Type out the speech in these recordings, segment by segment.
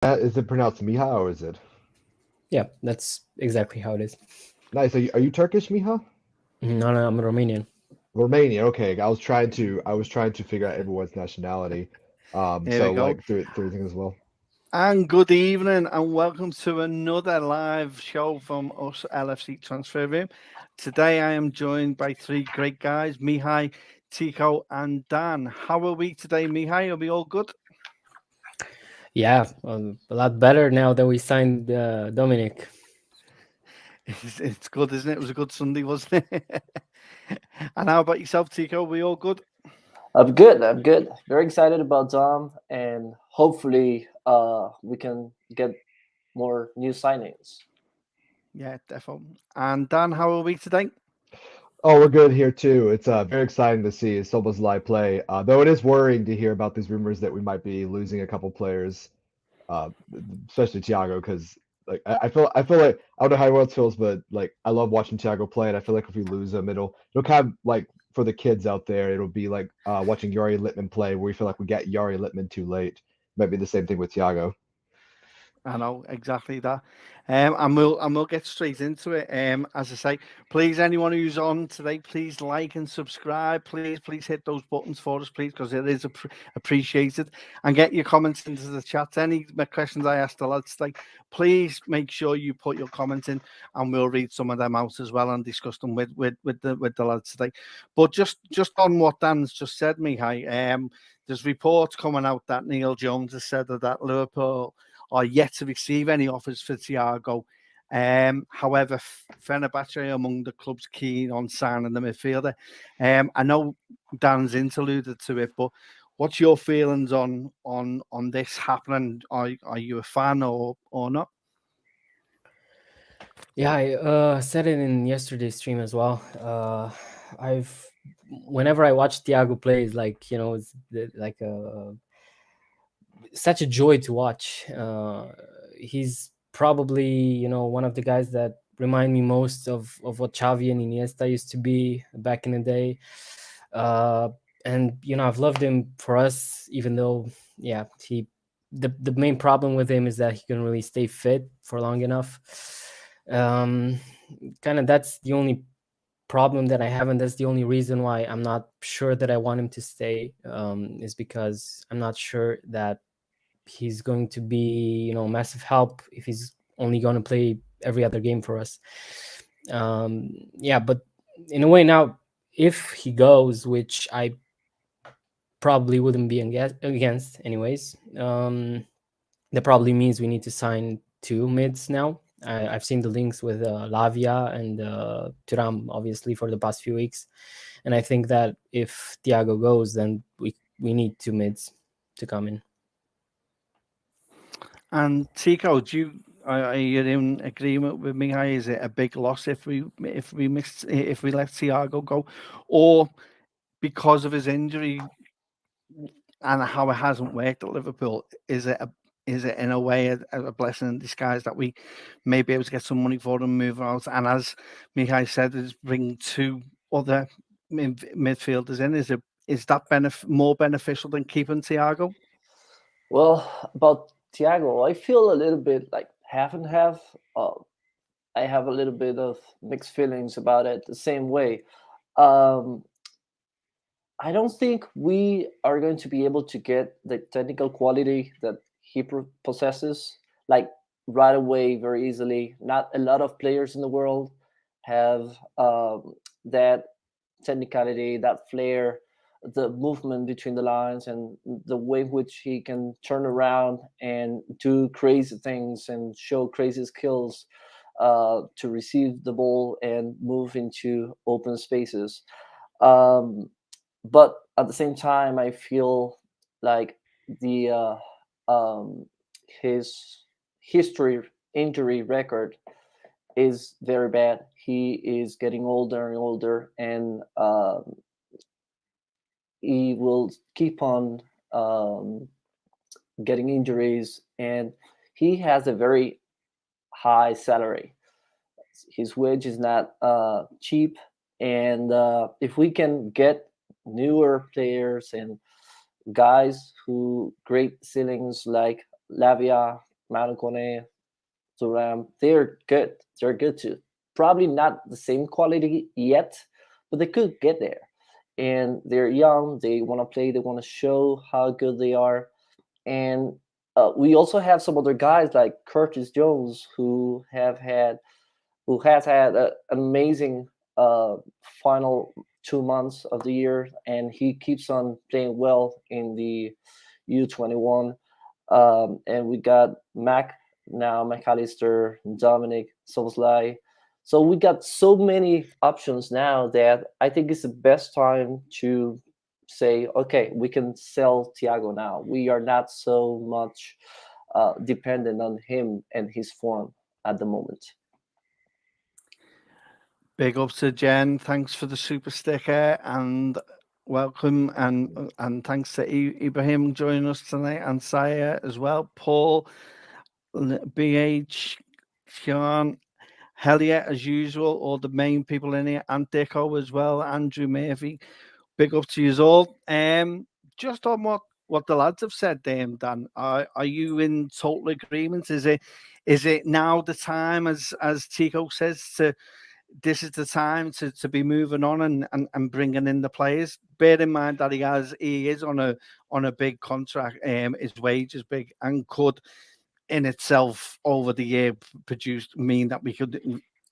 Is it pronounced Miha or is it? Yeah, that's exactly how it is. Nice. Are you Turkish, Miha? No, no, I'm Romanian. Romanian. Okay. I was trying to figure out everyone's nationality. Here we So go. like through things as well. And good evening, and welcome to another live show from us, LFC Transfer Room. Today, I am joined by three great guys, Mihai, Tico, and Dan. How are we today, Mihai? Are we all good? Yeah, a lot better now that we signed Dominic. It's good, isn't it? It was a good Sunday, wasn't it? And how about yourself, Tico? Are we all good? I'm good. I'm good. Very excited about Dom, and hopefully, we can get more new signings. Yeah, definitely. And Dan, how are we today? Oh, we're good here too. It's very exciting to see Soboslai play. Though it is worrying to hear about these rumors that we might be losing a couple players, uh, especially Thiago, because like I feel like I don't know how everyone else feels, but like I love watching Thiago play, and I feel like if we lose him, it'll kind of like for the kids out there, it'll be like watching Yari Littman play, where we feel like we get Yari Littman too late. Might be the same thing with Thiago. I know exactly that. And we'll get straight into it. As I say, please anyone who's on today, please like and subscribe. Please hit those buttons for us, please, because it is appreciated. And get your comments into the chat. Any questions I asked the lads today, please make sure you put your comments in, and we'll read some of them out as well and discuss them with the lads today. But just on what Dan's just said, Mihai, there's reports coming out that Neil Jones has said that Liverpool are yet to receive any offers for Thiago. However, Fenerbahce are among the clubs keen on signing the midfielder. I know Dan's interluded to it, but what's your feelings on this happening? Are you a fan or not? Yeah, I said it in yesterday's stream as well. I've whenever I watch Thiago play, it's like it's like such a joy to watch. He's probably one of the guys that remind me most of what Xavi and Iniesta used to be back in the day. Uh, and I've loved him for us, even though yeah, the main problem with him is that he can really stay fit for long enough. Um, Kind of that's the only problem that I have, and that's the only reason why I'm not sure that I want him to stay. Is because I'm not sure that he's going to be massive help if he's only going to play every other game for us. Yeah, but in a way now, if he goes, which I probably wouldn't be against anyways, that probably means we need to sign two mids now. I've seen the links with Lavia and Turam, obviously, for the past few weeks, and I think that if Thiago goes, then we need two mids to come in. And Tico, are you in agreement with me? Is it a big loss if we let Thiago go, or because of his injury and how it hasn't worked at Liverpool, is it in a way a blessing in disguise that we may be able to get some money for them, move out, and as Mihai said, is bring two other midfielders in? Is that more beneficial than keeping Thiago? Well, about Thiago, I feel a little bit like half and half. I have a little bit of mixed feelings about it. The same way, um, I don't think we are going to be able to get the technical quality that he possesses, like right away, very easily. Not a lot of players in the world have that technicality, that flair, the movement between the lines, and the way in which he can turn around and do crazy things and show crazy skills to receive the ball and move into open spaces. Um, but at the same time, I feel like the um, his history injury record is very bad. He is getting older and older, and he will keep on um, getting injuries. And he has a very high salary. His wage is not cheap, and if we can get newer players and guys who great ceilings like Lavia, Manu Kone, Thuram, they're good. They're good too. Probably not the same quality yet, but they could get there. And they're young. They want to play. They want to show how good they are. And we also have some other guys like Curtis Jones who has had an amazing final 2 months of the year, and he keeps on playing well in the U21. And we got Mac now, McAllister, Dominic, Soboslai. So we got so many options now that I think it's the best time to say, okay, we can sell Thiago now. We are not so much dependent on him and his form at the moment. Big up to Jen. Thanks for the super sticker and welcome. And thanks to Ibrahim joining us tonight and Saya as well. Paul, BH, Sean, Hellier as usual, all the main people in here, and Dicko as well, Andrew Murphy. Big up to you all. Just on what the lads have said, Dan, are you in total agreement? Is it now the time, as Tico says, this is the time to be moving on and bringing in the players? Bear in mind that he is on a big contract. His wage is big and could in itself over the year mean that we could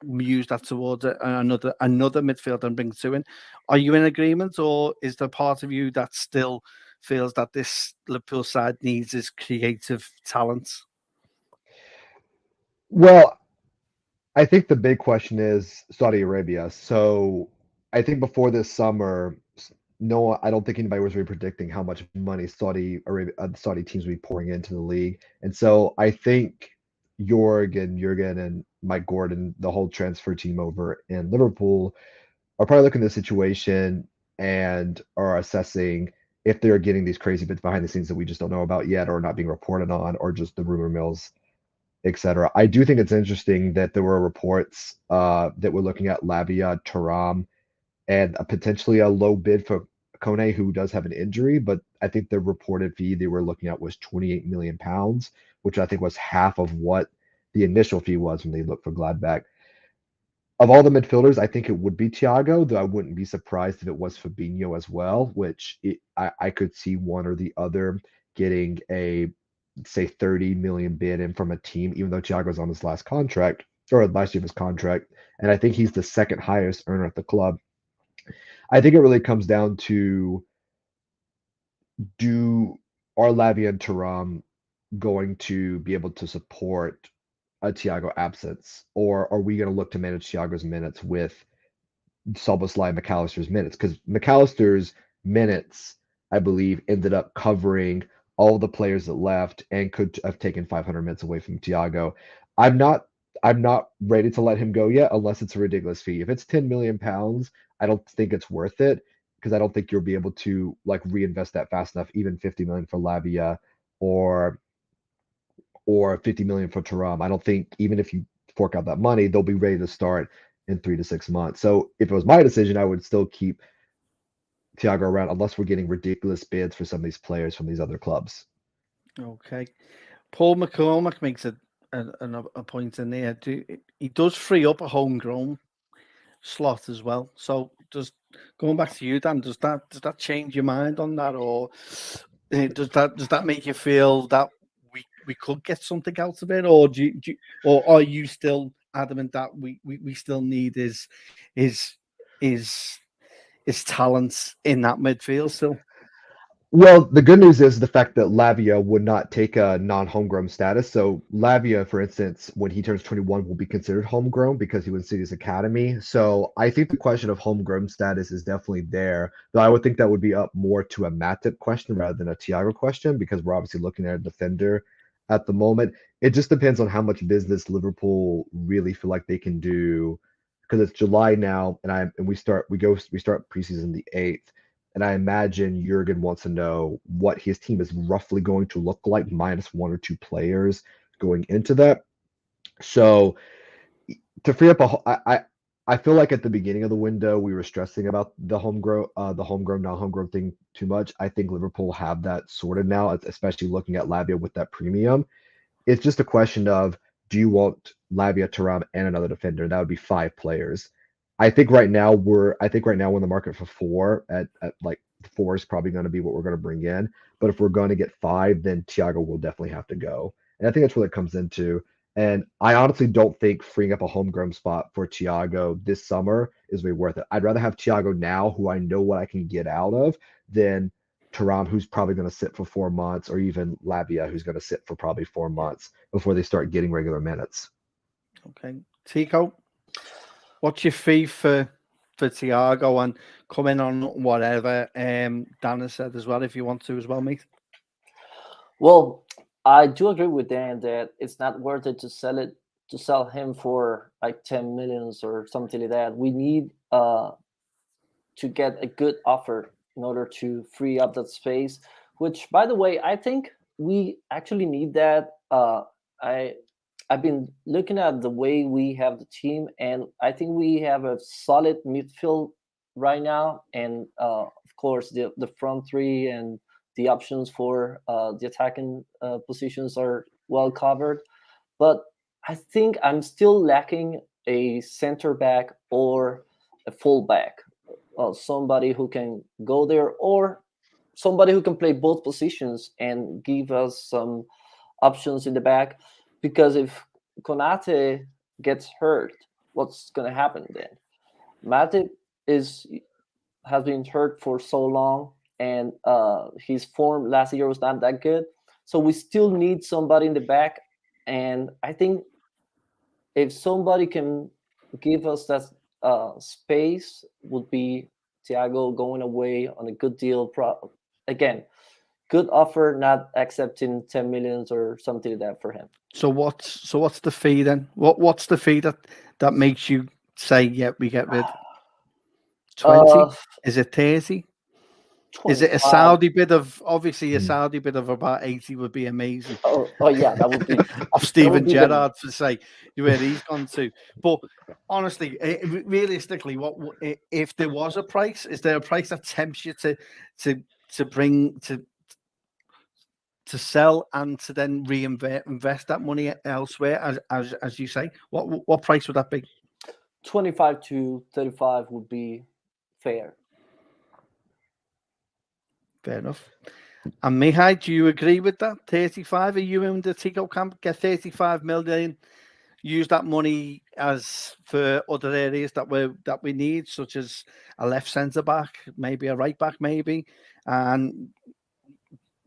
use that towards another midfielder and bring two in. Are you in agreement, or is there part of you that still feels that this Liverpool side needs his creative talents? Well, I think the big question is Saudi Arabia. So I think before this summer, no, I don't think anybody was really predicting how much money Saudi teams would be pouring into the league. And so I think Jurgen and Mike Gordon, the whole transfer team over in Liverpool, are probably looking at the situation and are assessing if they're getting these crazy bits behind the scenes that we just don't know about yet, or not being reported on, or just the rumor mills, etc. I do think it's interesting that there were reports that were looking at Lavia, Thuram, and potentially a low bid for Kone, who does have an injury, but I think the reported fee they were looking at was 28 million pounds, which I think was half of what the initial fee was when they looked for Gladbach. Of all the midfielders, I think it would be Thiago, though I wouldn't be surprised if it was Fabinho as well, which I could see one or the other getting a, say, 30 million bid in from a team, even though Thiago's on his last contract, or last year of his contract, and I think he's the second highest earner at the club. I think it really comes down to, are Lavia and Thuram going to be able to support a Thiago absence, or are we going to look to manage Thiago's minutes with Szoboszlai and McAllister's minutes? Because McAllister's minutes, I believe, ended up covering all the players that left and could have taken 500 minutes away from Thiago. I'm not ready to let him go yet, unless it's a ridiculous fee. If it's 10 million pounds, I don't think it's worth it, because I don't think you'll be able to like reinvest that fast enough. Even 50 million for Lavia or 50 million for Thuram, I don't think, even if you fork out that money, they'll be ready to start in 3 to 6 months. So if it was my decision, I would still keep Thiago around, unless we're getting ridiculous bids for some of these players from these other clubs. Okay. Paul McCormack makes a point in there. He does free up a homegrown slot as well. So just going back to you, Dan, does that change your mind on that, or does that make you feel that we could get something out of it, or or are you still adamant that we still need his talents in that midfield still? Well, the good news is the fact that Lavia would not take a non-homegrown status. So Lavia, for instance, when he turns 21, will be considered homegrown because he was in City's academy. So I think the question of homegrown status is definitely there. Though I would think that would be up more to a Matip question rather than a Thiago question, because we're obviously looking at a defender at the moment. It just depends on how much business Liverpool really feel like they can do, because it's July now, and we start preseason the 8th. And I imagine Jurgen wants to know what his team is roughly going to look like, minus 1 or 2 players going into that. So to free up I feel like at the beginning of the window we were stressing about the homegrown, non-homegrown thing too much. I think Liverpool have that sorted now, especially looking at Lavia with that premium. it's just a question of, do you want Lavia, Thuram, and another defender? That would be 5 players. I think right now we're in the market for 4 at like 4 is probably going to be what we're going to bring in. But if we're going to get 5, then Thiago will definitely have to go. And I think that's what it comes into. And I honestly don't think freeing up a homegrown spot for Thiago this summer is really worth it. I'd rather have Thiago now, who I know what I can get out of, than Thuram, who's probably going to sit for 4 months, or even Lavia, who's going to sit for probably 4 months before they start getting regular minutes. Okay. Tico, what's your fee for Thiago, and come in on whatever Dan has said as well, if you want to as well, mate? Well, I do agree with Dan that it's not worth it to sell him for like 10 millions or something like that. We need to get a good offer in order to free up that space, which, by the way, I think we actually need that. I've been looking at the way we have the team, and I think we have a solid midfield right now, and of course the front three and the options for the attacking positions are well covered. But I think I'm still lacking a center back or a full back. Somebody who can go there, or somebody who can play both positions and give us some options in the back. Because if Konate gets hurt, what's going to happen then? Matip has been hurt for so long, and his form last year was not that good. So we still need somebody in the back, and I think if somebody can give us that space, would be Thiago going away on a good deal. Again, good offer, not accepting 10 millions or something like that for him. So what's the fee then? What's the fee that makes you say, yeah, we get rid? 20? Is it 30? Is it a Saudi bid of, obviously a Saudi bid of about 80 would be amazing. Oh yeah, that would be of Steven Gerrard for say where he's gone to. But honestly, realistically, what if there was a price? Is there a price that tempts you to bring to sell and to then invest that money elsewhere, as you say? What price would that be? 25 to 35 would be fair. Fair enough. And Mihai, do you agree with that? 35? Are you in the Tico camp? Get 35 million, use that money as for other areas that we need, such as a left centre back, maybe a right back, maybe, and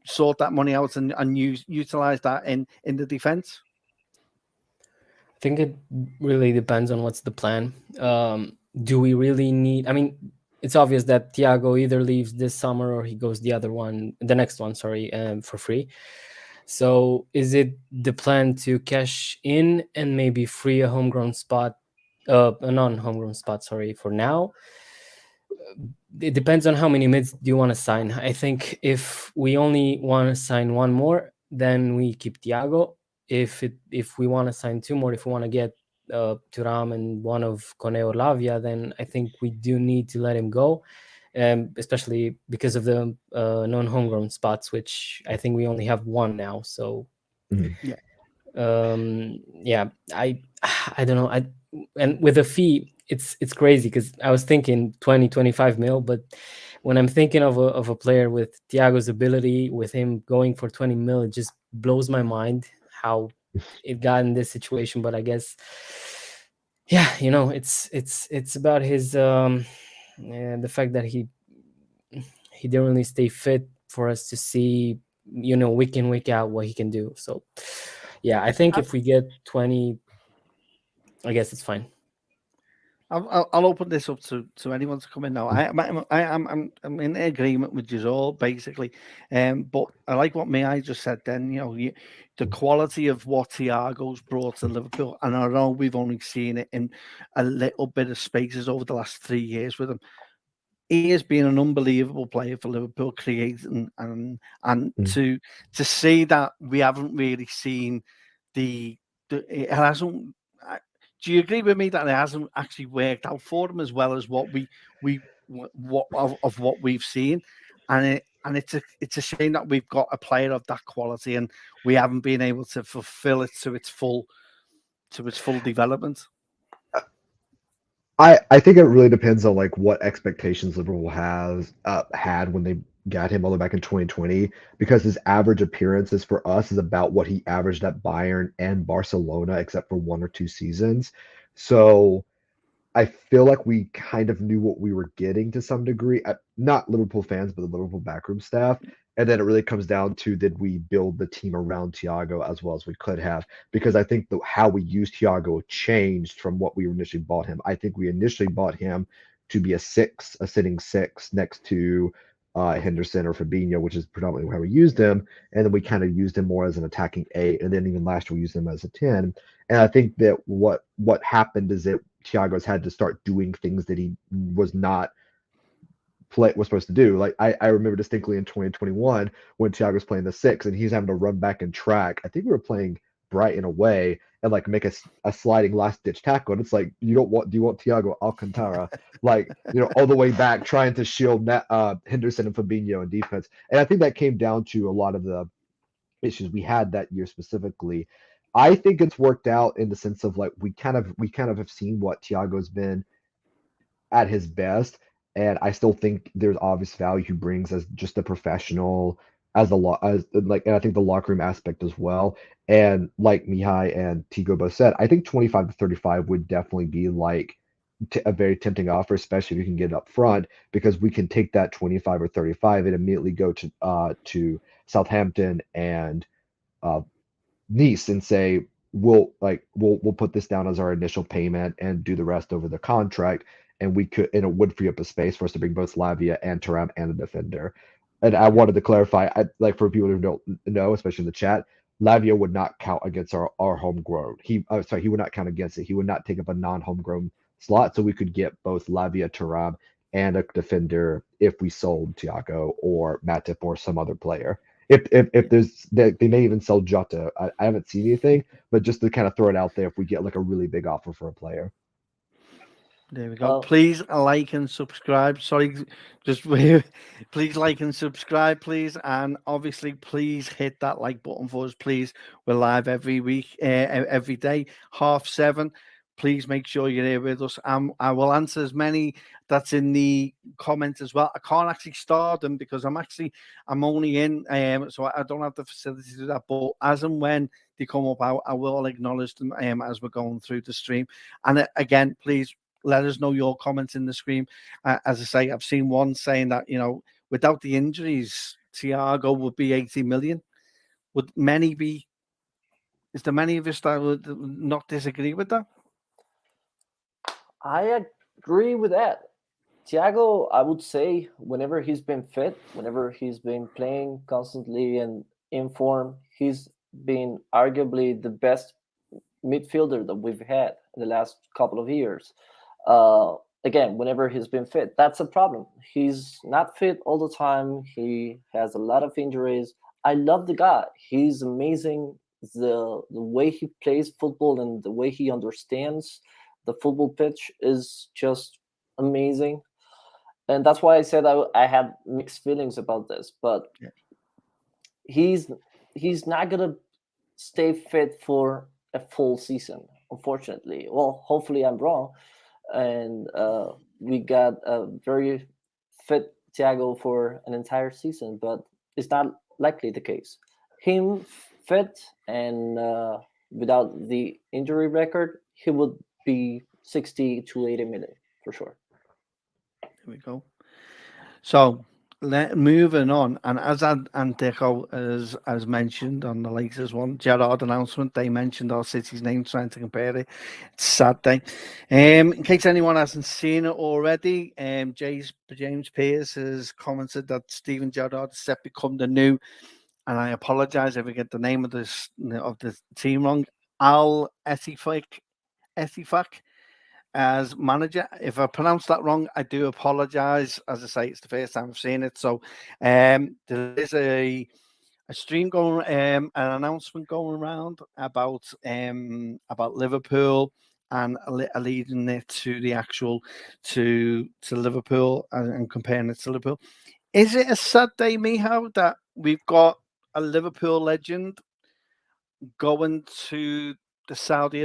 sort that money out and utilize that in the defense? I think it really depends on what's the plan. Do we really need? I mean, it's obvious that Thiago either leaves this summer or he goes the next one, for free. So is it the plan to cash in and maybe free a non-homegrown spot, for now? It depends on how many mids do you want to sign. I think if we only want to sign one more, then we keep Thiago. If we want to sign 2 more, if we want to get Thuram and one of Kone or Lavia, then I think we do need to let him go, especially because of the non-homegrown spots, which I think we only have 1 now. So yeah, I don't know. And with a fee, it's crazy because I was thinking 20-25 mil, but when I'm thinking of a player with Thiago's ability, with him going for 20 mil, it just blows my mind how it got in this situation. But I guess, yeah, it's about his the fact that he didn't really stay fit for us to see, week in, week out what he can do. So yeah, I think if we get 20, I guess it's fine. I'll open this up to anyone to come in now. I'm in agreement with you all basically, but I like what I just said. Then the quality of what Thiago's brought to Liverpool, and I know we've only seen it in a little bit of spaces over the last 3 years with him. He has been an unbelievable player for Liverpool, creating and to see that we haven't really seen it hasn't. Do you agree with me that it hasn't actually worked out for him as well as what we've seen? And And it's a shame that we've got a player of that quality and we haven't been able to fulfill it to its full development. I think it really depends on like what expectations Liverpool has had when they got him all the way back in 2020, because his average appearances for us is about what he averaged at Bayern and Barcelona, except for 1 or 2 seasons. So I feel like we kind of knew what we were getting to some degree. Not Liverpool fans, but the Liverpool backroom staff. And then it really comes down to, did we build the team around Thiago as well as we could have? Because I think how we used Thiago changed from what we initially bought him. I think we initially bought him to be a sitting six next to Henderson or Fabinho, which is predominantly how we used him. And then we kind of used him more as an attacking 8. And then even last year we used him as a 10. And I think that what happened is that Thiago's had to start doing things that he was not was supposed to do. Like I remember distinctly in 2021 when Thiago's playing the 6 and he's having to run back and track. I think we were playing Brighton away and like make a sliding last ditch tackle. And it's like, do you want Thiago Alcantara like, all the way back trying to shield Henderson and Fabinho in defense. And I think that came down to a lot of the issues we had that year specifically. I think it's worked out in the sense of like we kind of have seen what Thiago's been at his best, and I still think there's obvious value he brings as just a professional, as and I think the locker room aspect as well. And like Mihai and Tigo both said, I think 25 to 35 would definitely be like a very tempting offer, especially if you can get it up front, because we can take that 25 or 35 and immediately go to Southampton and Nice and say we'll put this down as our initial payment and do the rest over the contract, and it would free up a space for us to bring both Lavia and Thuram and a defender. And I wanted to clarify, like for people who don't know, especially in the chat, Lavia would not count against our homegrown. He would not count against it. He would not take up a non-homegrown slot, so we could get both Lavia, Thuram, and a defender if we sold Thiago or Matip or some other player. If there's they may even sell Jota. I haven't seen anything, but just to kind of throw it out there, if we get like a really big offer for a player. There we go. Please like and subscribe. Sorry, please like and subscribe, please, and obviously please hit that like button for us, please. We're live every week, every day, 7:30. Please make sure you're here with us. I will answer as many that's in the comments as well. I can't actually start them because I'm only in, so I don't have the facility to do that. But as and when they come up, I will acknowledge them as we're going through the stream. And again, please let us know your comments in the stream. As I say, I've seen one saying that without the injuries, Thiago would be 80 million. Would many be? Is there many of us that would not disagree with that? I agree with that. Thiago, I would say, whenever he's been fit, whenever he's been playing constantly and in form, he's been arguably the best midfielder that we've had in the last couple of years. Again, whenever he's been fit, that's a problem. He's not fit all the time. He has a lot of injuries. I love the guy. He's amazing. The way he plays football and the way he understands the football pitch is just amazing. And that's why I said I had mixed feelings about this. But he's not going to stay fit for a full season, unfortunately. Well, hopefully I'm wrong. And we got a very fit Thiago for an entire season, but it's not likely the case. Him fit and without the injury record, he would be 60 to 80 million for sure. There we go. So moving on, and as Antico as mentioned on the latest one, Gerrard announcement, they mentioned our city's name, trying to compare it. It's a sad day. In case anyone hasn't seen it already, James Pearce has commented that Steven Gerrard is set to become the new, and I apologise if I get the name of the team wrong, Al-Ettifaq as manager. If I pronounce that wrong, I do apologize. As I say, it's the first time I've seen it. So there is a stream going, an announcement going around about Liverpool and leading it to the actual to Liverpool and comparing it to Liverpool. Is it a sad day, Miho, that we've got a Liverpool legend going to the Saudi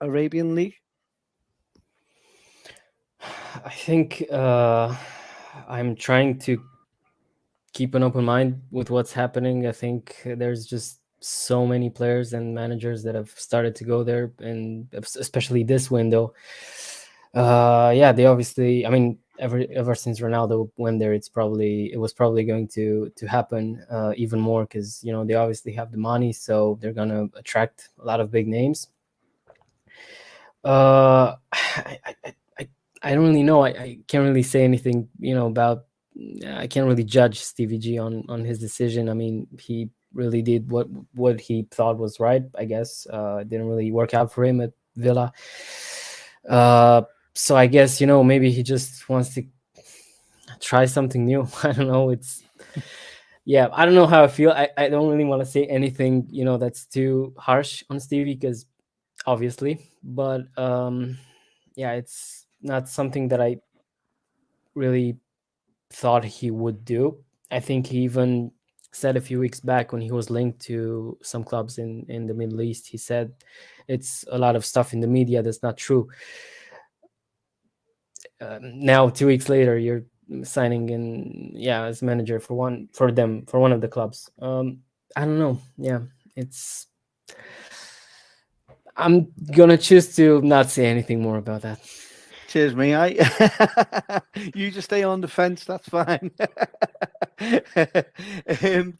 Arabian League? I think I'm trying to keep an open mind with what's happening. I think there's just so many players and managers that have started to go there, and especially this window. Yeah, they obviously. I mean, ever since Ronaldo went there, it was probably going to happen even more, because they obviously have the money, so they're gonna attract a lot of big names. I don't really know. I can't really say anything, about. I can't really judge Stevie G on his decision. I mean, he really did what he thought was right, I guess. It didn't really work out for him at Villa. So I guess, maybe he just wants to try something new. I don't know. Yeah, I don't know how I feel. I don't really want to say anything, that's too harsh on Stevie, because obviously, but yeah, it's not something that I really thought he would do. I think he even said a few weeks back, when he was linked to some clubs in the Middle East, he said it's a lot of stuff in the media that's not true. Now 2 weeks later, you're signing in, as manager for one of the clubs. I don't know. Yeah, I'm gonna choose to not say anything more about that. Cheers, me. You just stay on the fence. That's fine.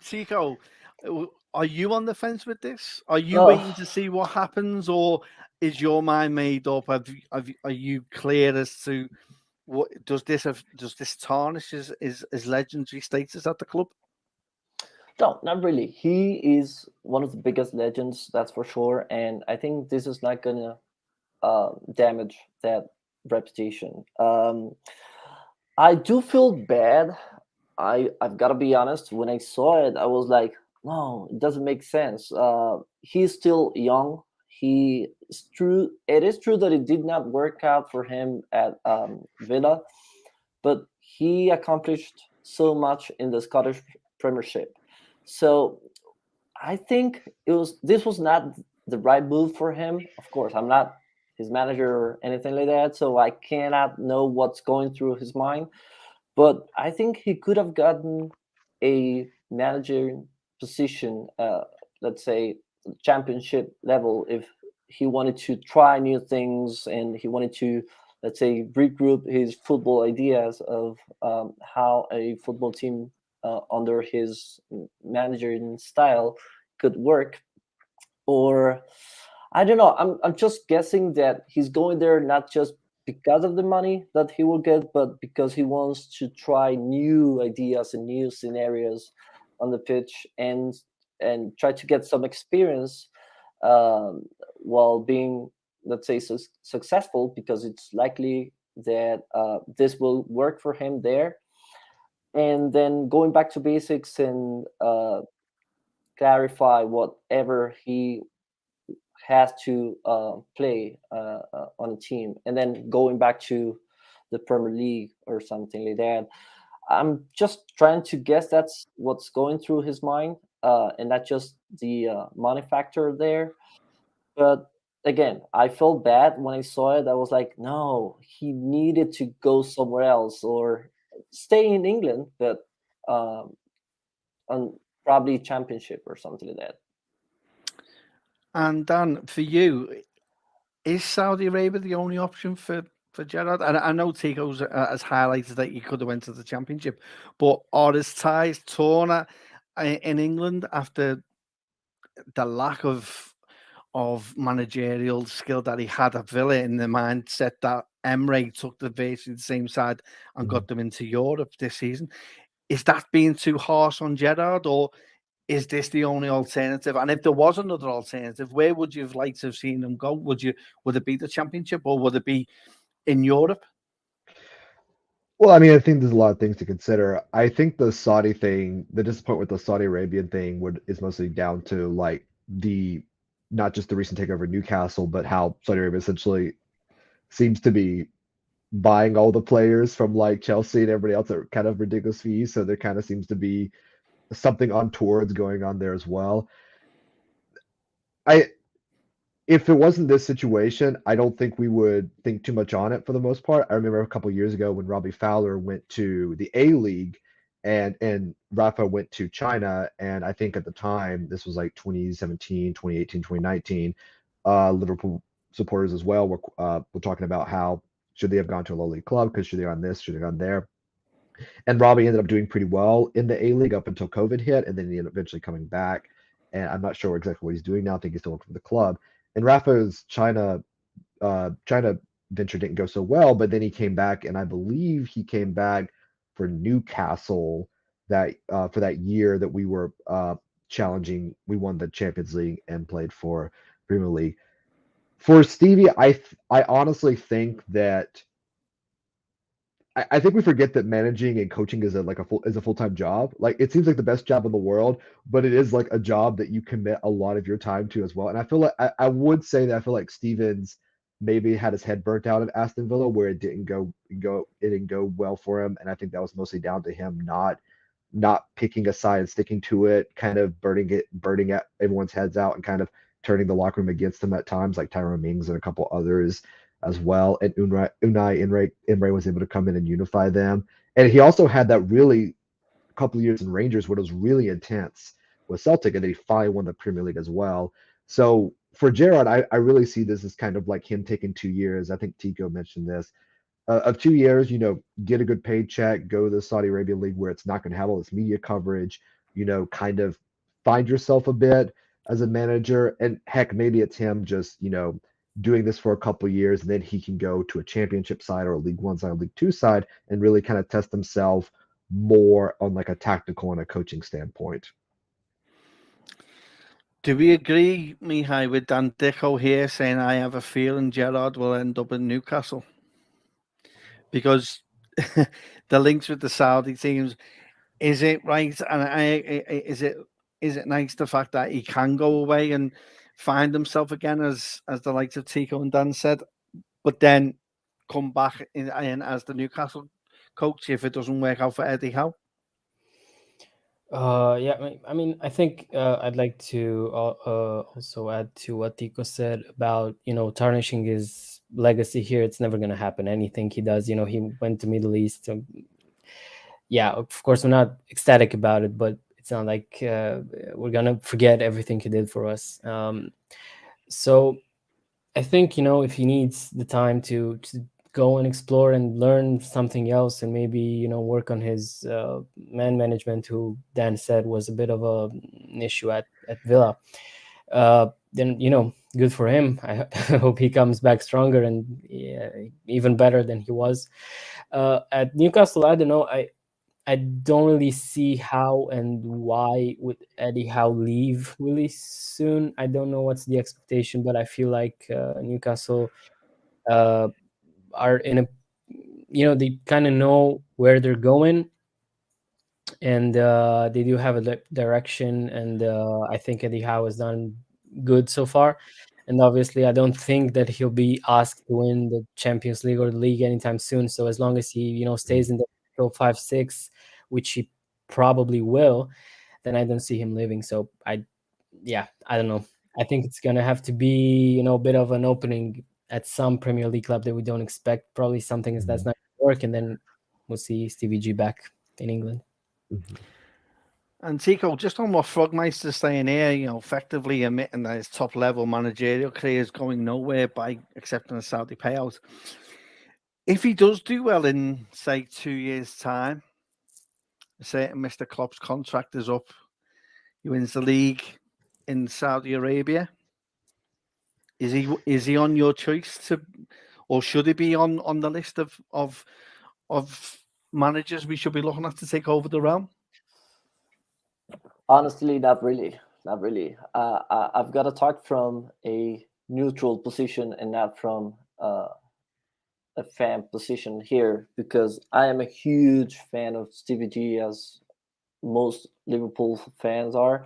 Tico, are you on the fence with this? Are you waiting to see what happens, or is your mind made up? Are you clear as to what does this tarnish his legendary status at the club? No, not really. He is one of the biggest legends, that's for sure, and I think this is not gonna damage that reputation. I do feel bad. I've got to be honest. When I saw it, I was like, no, it doesn't make sense. He's still young. It's true. It is true that it did not work out for him at Villa, but he accomplished so much in the Scottish Premiership. So I think this was not the right move for him. Of course, I'm not his manager or anything like that, so I cannot know what's going through his mind. But I think he could have gotten a manager position, let's say championship level, if he wanted to try new things and he wanted to, let's say, regroup his football ideas of how a football team under his managing style could work. Or I don't know. I'm just guessing that he's going there not just because of the money that he will get, but because he wants to try new ideas and new scenarios on the pitch, and try to get some experience while being, let's say, successful, because it's likely that this will work for him there. And then going back to basics and clarify whatever he has to play on a team, and then going back to the Premier League or something like that. I'm just trying to guess that's what's going through his mind, and not just the money factor there. But again, I felt bad when I saw it. I was like, no, he needed to go somewhere else or stay in England, but um, on probably Championship or something like that. And Dan, for you, is Saudi Arabia the only option for Gerrard? And I know Tico's has highlighted that he could have went to the Championship, but are his ties torn in England after the lack of managerial skill that he had at Villa, in the mindset that Emre took basically the same side and got them into Europe this season? Is that being too harsh on Gerrard, or is this the only alternative? And if there was another alternative, where would you have liked to have seen them go? Would it be the Championship, or would it be in Europe? Well, I mean, I think there's a lot of things to consider. I think the Saudi thing, the disappointment with the Saudi Arabian thing is mostly down to like not just the recent takeover of Newcastle, but how Saudi Arabia essentially seems to be buying all the players from like Chelsea and everybody else at kind of ridiculous fees. So there kind of seems to be something untoward going on there as well. If it wasn't this situation, I don't think we would think too much on it for the most part. I remember a couple of years ago when Robbie Fowler went to the A League and Rafa went to China, and I think at the time this was like 2017, 2018, 2019, Liverpool supporters as well were talking about how should they have gone to a low league club because should they have gone this, should they have gone there. And Robbie ended up doing pretty well in the A League up until COVID hit, and then he ended up eventually coming back. And I'm not sure exactly what he's doing now. I think he's still working for the club. And Rafa's China venture didn't go so well, but then he came back, and I believe he came back for Newcastle that for that year that we were challenging. We won the Champions League and played for Premier League. For Stevie, I honestly think that I think we forget that managing and coaching is a full-time job. Like it seems like the best job in the world, but it is like a job that you commit a lot of your time to as well. And I feel like I would say that I feel like Stevens maybe had his head burnt out at Aston Villa where it didn't go well for him. And I think that was mostly down to him not picking a side and sticking to it, kind of burning at everyone's heads out and kind of turning the locker room against him at times, like Tyrone Mings and a couple others as well. And Unai Emery was able to come in and unify them. And he also had that really couple of years in Rangers where it was really intense with Celtic, and then he finally won the Premier League as well. So for Gerrard, I really see this as kind of like him taking 2 years. I think Tico mentioned this. Of 2 years, get a good paycheck, go to the Saudi Arabian League where it's not going to have all this media coverage, kind of find yourself a bit as a manager. And heck, maybe it's him just, doing this for a couple of years, and then he can go to a championship side or a League One side, or League Two side, and really kind of test himself more on like a tactical and a coaching standpoint. Do we agree, Mihai, with Dan Dicko here saying I have a feeling Gerrard will end up in Newcastle? Because the links with the Saudi teams, is it right? And is it nice the fact that he can go away and find himself again, as the likes of Tico and Dan said, but then come back in as the Newcastle coach if it doesn't work out for Eddie Howe? Yeah, I mean, I think I'd like to also add to what Tico said about, tarnishing his legacy here. It's never going to happen. Anything he does, he went to Middle East. Yeah, of course, we're not ecstatic about it, but it's not like we're going to forget everything he did for us. So I think, if he needs the time to go and explore and learn something else, and maybe work on his man management, who Dan said was a bit of an issue at Villa, then good for him. I hope he comes back stronger and even better than he was at Newcastle. I don't know, I don't really see how and why would Eddie Howe leave really soon. I don't know what's the expectation, but I feel like Newcastle are in a, they kind of know where they're going, and they do have a direction, and I think Eddie Howe has done good so far. And obviously I don't think that he'll be asked to win the Champions League or the league anytime soon, so as long as he stays in the top 5-6, which he probably will, then I don't see him leaving. So I don't know, I think it's gonna have to be a bit of an opening at some Premier League club that we don't expect, probably something that's not gonna work, and then we'll see Stevie G back in England. And Tico, just on what Frogmeister's saying here, effectively admitting that his top level managerial career is going nowhere by accepting a Saudi payout. If he does do well in, say, 2 years' time, say Mr. Klopp's contract is up, he wins the league in Saudi Arabia, is he on your choice to, or should he be on the list of managers we should be looking at to take over the realm? Honestly, not really. I've got to talk from a neutral position and not from a fan position here, because I am a huge fan of Stevie G, as most Liverpool fans are.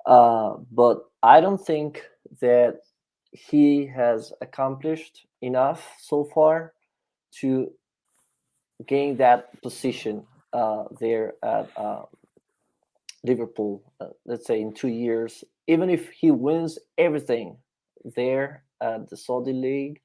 But I don't think that he has accomplished enough so far to gain that position there at Liverpool, let's say in 2 years, even if he wins everything there at the Saudi League,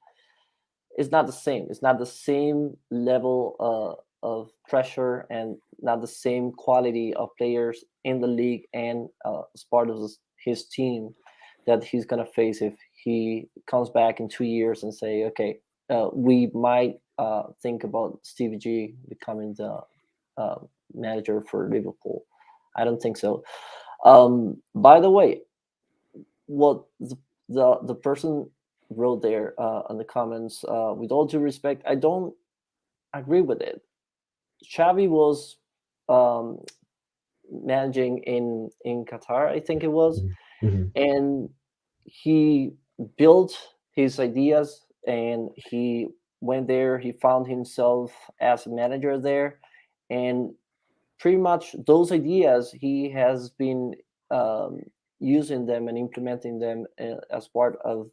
it's not the same. It's not the same level of pressure and not the same quality of players in the league and as part of his team that he's going to face if he comes back in 2 years and say, okay, we might think about Stevie G becoming the manager for Liverpool. I don't think so. By the way, what the person wrote there on the comments, with all due respect, I don't agree with it. Xavi was managing in Qatar, I think it was, and he built his ideas and he went there. He found himself as a manager there, and pretty much those ideas he has been using them and implementing them as part of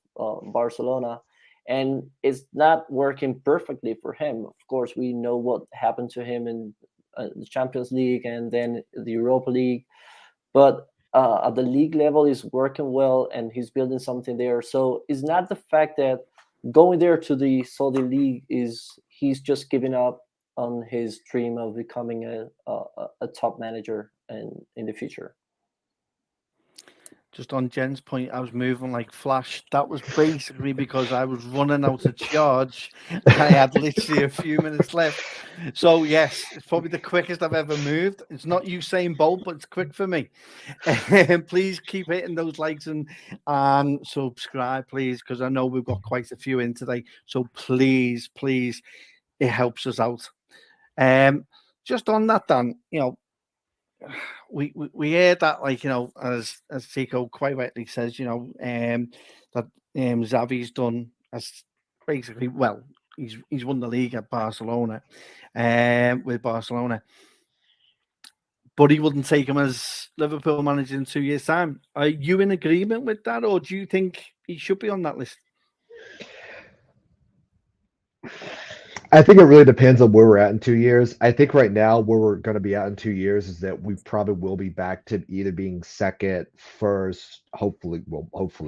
Barcelona, and it's not working perfectly for him. Of course, we know what happened to him in the Champions League and then the Europa League, but at the league level is working well and he's building something there. So it's not the fact that going there to the Saudi League is he's just giving up on his dream of becoming a top manager in the future. Just on Jen's point, I was moving like Flash. That was basically because I was running out of charge. I had literally a few minutes left. So, yes, it's probably the quickest I've ever moved. It's not Usain Bolt, but it's quick for me. Please keep hitting those likes and subscribe, please, because I know we've got quite a few in today. So, please, it helps us out. Just on that, Dan, we hear that, like, as Tico quite rightly says, that Xavi's done as basically, well, he's won the league at Barcelona, with Barcelona, but he wouldn't take him as Liverpool manager in 2 years' time. Are you in agreement with that, or do you think he should be on that list? I think it really depends on where we're at in 2 years. I think right now where we're going to be at in 2 years is that we probably will be back to either being second, first, hopefully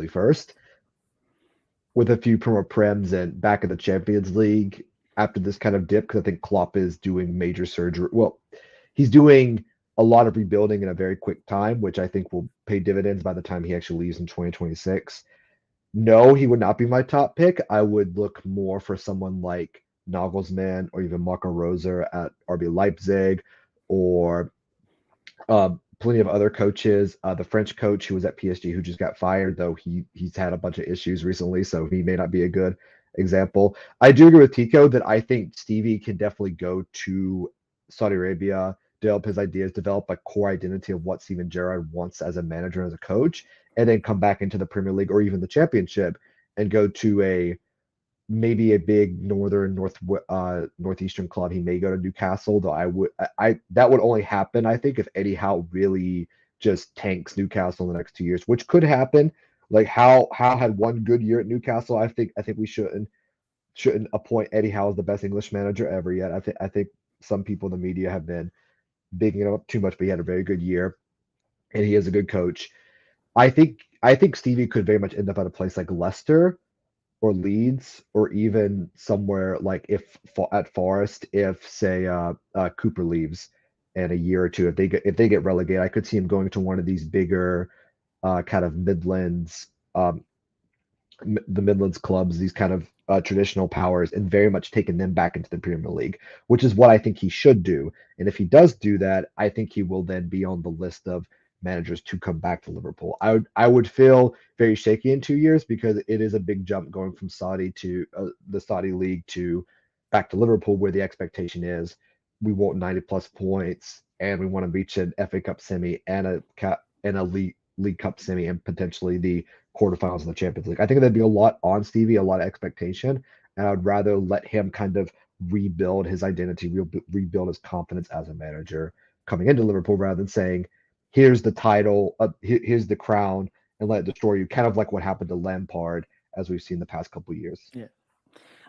first, with a few promo prems and back in the Champions League after this kind of dip, because I think Klopp is doing major surgery. Well, he's doing a lot of rebuilding in a very quick time, which I think will pay dividends by the time he actually leaves in 2026. No, he would not be my top pick. I would look more for someone like Nagelsmann or even Marco Rose at RB Leipzig, or plenty of other coaches. The French coach who was at PSG who just got fired, though he's had a bunch of issues recently, so he may not be a good example. I do agree with Tico that I think Stevie can definitely go to Saudi Arabia, develop his ideas, develop a core identity of what Steven Gerrard wants as a manager and as a coach, and then come back into the Premier League or even the Championship and go to maybe a big northeastern club. He may go to Newcastle, though that would only happen, I think, if Eddie Howe really just tanks Newcastle in the next 2 years, which could happen. Like Howe had one good year at Newcastle. I think we shouldn't appoint Eddie Howe as the best English manager ever yet. I think some people in the media have been bigging him up too much, but he had a very good year and he is a good coach. I think Stevie could very much end up at a place like Leicester or Leeds, or even somewhere like at Forest, if say Cooper leaves in a year or two, if they get relegated, I could see him going to one of these bigger kind of Midlands, the Midlands clubs, these kind of traditional powers, and very much taking them back into the Premier League, which is what I think he should do. And if he does do that, I think he will then be on the list of managers to come back to Liverpool. I would feel very shaky in 2 years because it is a big jump going from Saudi to the Saudi league to back to Liverpool, where the expectation is we want 90 plus points and we want to reach an FA Cup semi and a league cup semi and potentially the quarterfinals of the Champions League. I think there'd be a lot on Stevie, a lot of expectation, and I'd rather let him kind of rebuild his identity, rebuild his confidence as a manager coming into Liverpool, rather than saying, here's the title, here's the crown, and let it destroy you. Kind of like what happened to Lampard, as we've seen the past couple of years. Yeah,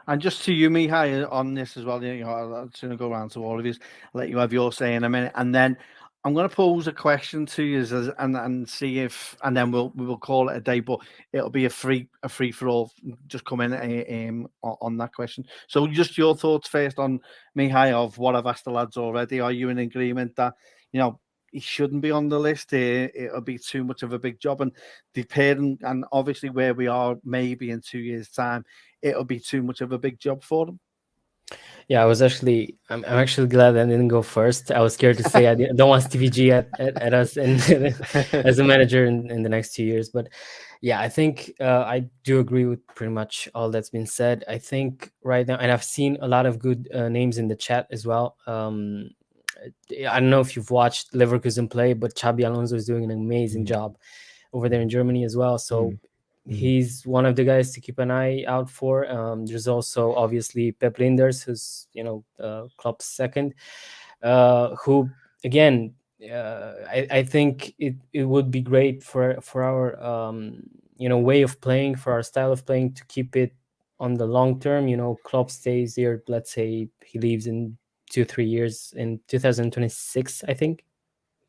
And just to you, Mihai, on this as well, you know, I'm just going to go around to all of you, let you have your say in a minute, and then I'm going to pose a question to you and see if, and then we will call it a day. But it'll be a free for all. Just come in on that question. So just your thoughts first on Mihai of what I've asked the lads already. Are you in agreement that, you know, he shouldn't be on the list here? It'll be too much of a big job, and depending, and obviously where we are, maybe in 2 years' time, it'll be too much of a big job for them. Yeah, I'm actually glad I didn't go first. I was scared to say I don't want Stevie G at us and as a manager in the next 2 years. But yeah, I think I do agree with pretty much all that's been said. I think right now, and I've seen a lot of good names in the chat as well. I don't know if you've watched Leverkusen play, but Xabi Alonso is doing an amazing job over there in Germany as well. So he's one of the guys to keep an eye out for. There's also obviously Pep Linders, who's Klopp's second, who again, I think it would be great for our way of playing, for our style of playing, to keep it on the long term. Klopp stays here. Let's say he leaves in 2-3 years, in 2026, I think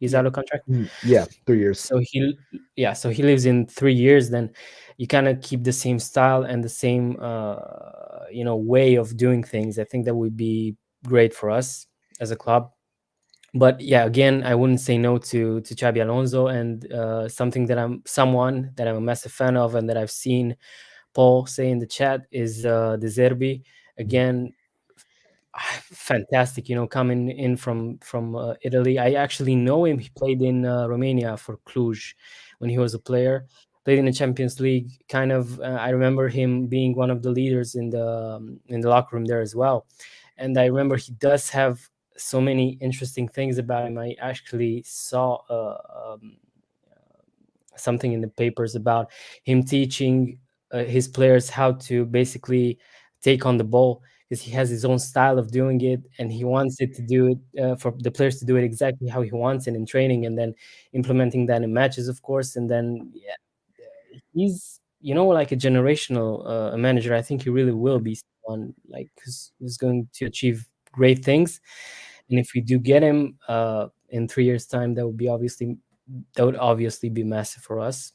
he's out of contract. Yeah, 3 years. So he lives in 3 years. Then you kind of keep the same style and the same way of doing things. I think that would be great for us as a club. But yeah, again, I wouldn't say no to Xabi Alonso. And someone that I'm a massive fan of, and that I've seen Paul say in the chat, is De Zerbi. Again, fantastic, coming in from Italy. I actually know him. He played in Romania for Cluj when he was a player, played in the Champions League. Kind of I remember him being one of the leaders in the locker room there as well. And I remember he does have so many interesting things about him. I actually saw something in the papers about him teaching his players how to basically take on the ball, because he has his own style of doing it, and he wants it to do it for the players to do it exactly how he wants it in training, and then implementing that in matches, of course. And then he's like a generational manager. I think he really will be someone like who's going to achieve great things. And if we do get him in 3 years' time, that would obviously be massive for us.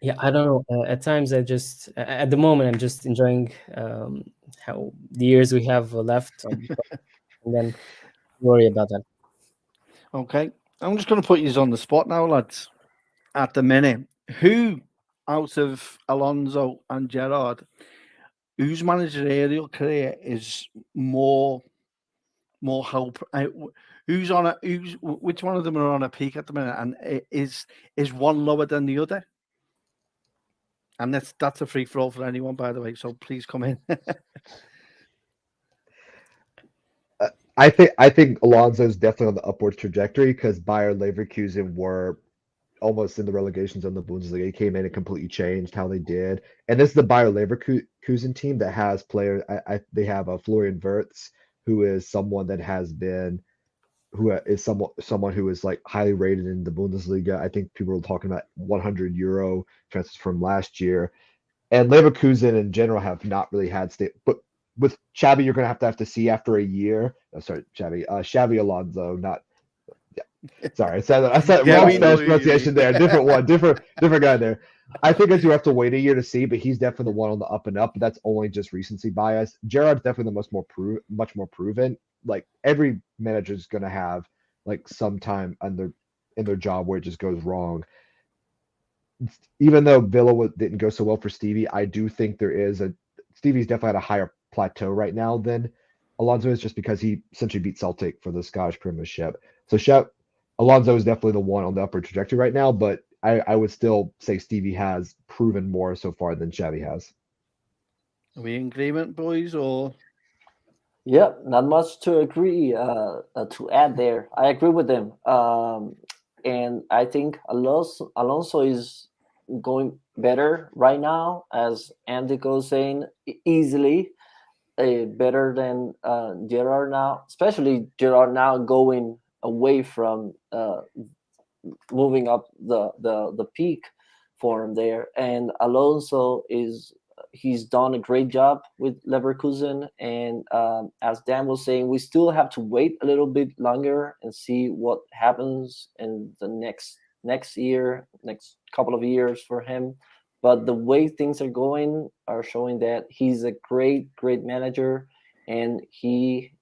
Yeah, I don't know. At times, at the moment, I'm just enjoying how the years we have left, and then worry about that. Okay, I'm just going to put you on the spot now, lads. At the minute, who out of Alonso and Gerrard, whose managerial career is more help? Which one of them are on a peak at the minute, and is one lower than the other? And that's a free for all for anyone, by the way. So please come in. I think Alonso's definitely on the upward trajectory, because Bayer Leverkusen were almost in the relegation zone of the Bundesliga. He came in and completely changed how they did. And this is the Bayer Leverkusen team that has players. They have Florian Wirtz, who is someone that has been, someone who is like highly rated in the Bundesliga. I think people were talking about €100 transfers from last year. And Leverkusen in general have not really had but with Xabi, you're gonna have to see after a year. Oh, sorry, Xabi Alonso, not. Yeah, sorry, I said wrong Spanish pronunciation there. Different guy there. I think that you have to wait a year to see, but he's definitely the one on the up and up. But that's only just recency bias. Gerrard's definitely the much more proven. Like every manager is gonna have like some time in their job where it just goes wrong. Even though Villa didn't go so well for Stevie, I do think Stevie's definitely at a higher plateau right now than Alonso is, just because he essentially beat Celtic for the Scottish Premiership. So Alonso is definitely the one on the upward trajectory right now, but I would still say Stevie has proven more so far than Xavi has. Are we in agreement, boys, or? Yeah, not much to agree to add there. I agree with them. And I think Alonso is going better right now, as Andy goes saying, easily better than Gerrard now, especially Gerrard now going away from moving up the peak for him there. And Alonso he's done a great job with Leverkusen, and as Dan was saying, we still have to wait a little bit longer and see what happens in the next couple of years for him. But the way things are going are showing that he's a great manager, and he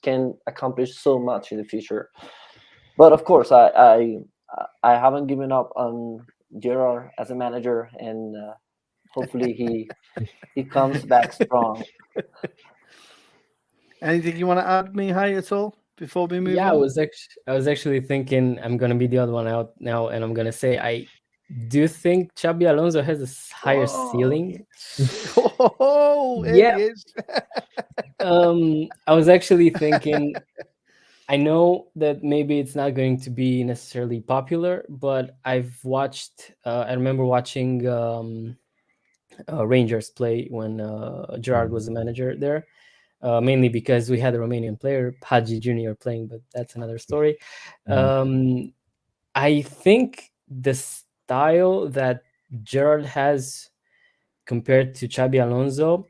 can accomplish so much in the future. But of course, I haven't given up on Gerrard as a manager, and hopefully he comes back strong. Anything you want to add, Mihai, at all before we move Yeah, on? I was actually thinking I'm gonna be the other one out now, and I'm gonna say I do think Xabi Alonso has a higher ceiling. Oh, Yeah. it is. I was actually thinking, I know that maybe it's not going to be necessarily popular, but I've watched, I remember watching Rangers play when Gerrard was the manager there, mainly because we had a Romanian player, Hadji Jr., playing, but that's another story. I think the style that Gerrard has compared to Xabi Alonso,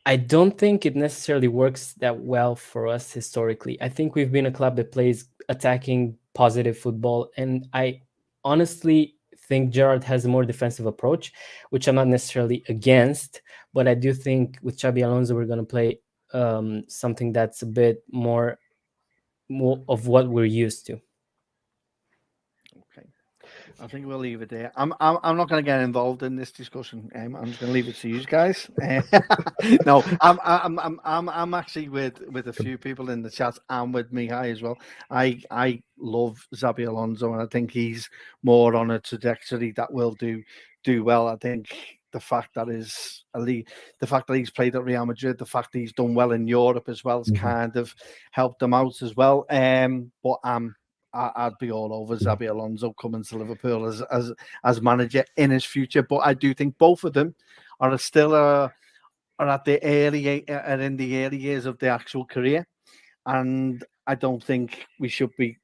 I don't think it necessarily works that well for us historically. I think we've been a club that plays attacking, positive football, and I honestly think Gerrard has a more defensive approach, which I'm not necessarily against, but I do think with Xabi Alonso we're going to play something that's a bit more of what we're used to. Okay, I think we'll leave it there. I'm not going to get involved in this discussion. I'm just going to leave it to you guys. No, I'm actually with a few people in the chat and with Mihai as well. I love Xabi Alonso, and I think he's more on a trajectory that will do well. I think the fact that he's played at Real Madrid, the fact that he's done well in Europe as well, has kind of helped them out as well. But I'd be all over Xabi Alonso coming to Liverpool as manager in his future. But I do think both of them are still are in the early years of their actual career, and I don't think we should be.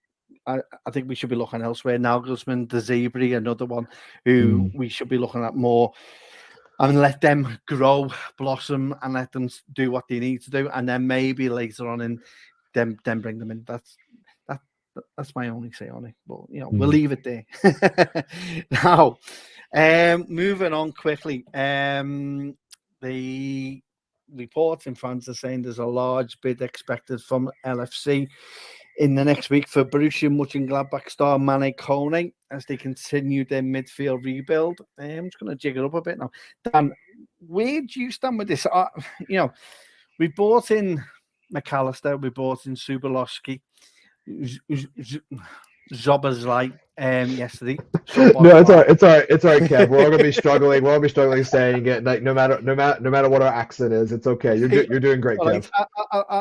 I think we should be looking elsewhere. Nagelsmann, De Zerbi, another one who we should be looking at more, and let them grow, blossom, and let them do what they need to do, and then maybe later on in then bring them in. That's my only say on it, but we'll leave it there. Now, moving on quickly. The reports in France are saying there's a large bid expected from LFC in the next week for Borussia Monchengladbach star Manu Kone as they continue their midfield rebuild. I'm just going to jig it up a bit now. Dan, where do you stand with this? We bought in McAllister, we bought in Subolowski, Zobazlai yesterday. No, it's all right, Kev. We're all gonna be struggling. We're all gonna be struggling saying it. Like no matter what our accent is, it's okay. You're doing great, Kev.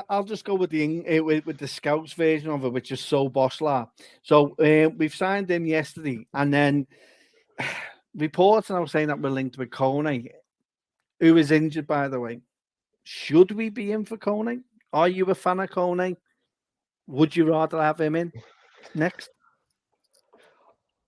I'll just go with the Scouts version of it, which is so Boschla. So we've signed him yesterday, and then reports and I was saying that we're linked with Kone, who is injured, by the way. Should we be in for Kone? Are you a fan of Kone? Would you rather have him in next?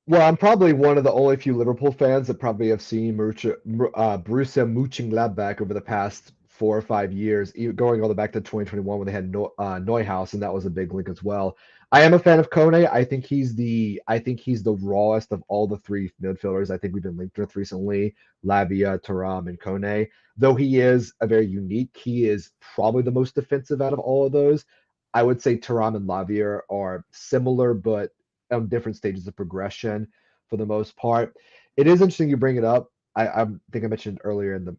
Well, I'm probably one of the only few Liverpool fans that probably have seen Borussia Monchengladbach over the past 4 or 5 years, going all the way back to 2021 when they had Neuhaus, and that was a big link as well. I am a fan of Kone. I think he's the rawest of all the three midfielders. I think we've been linked with recently: Lavia, Thuram, and Kone. Though he is a very unique, he is probably the most defensive out of all of those. I would say Thuram and Lavia are similar, but on different stages of progression for the most part. It is interesting you bring it up. I think I mentioned earlier in the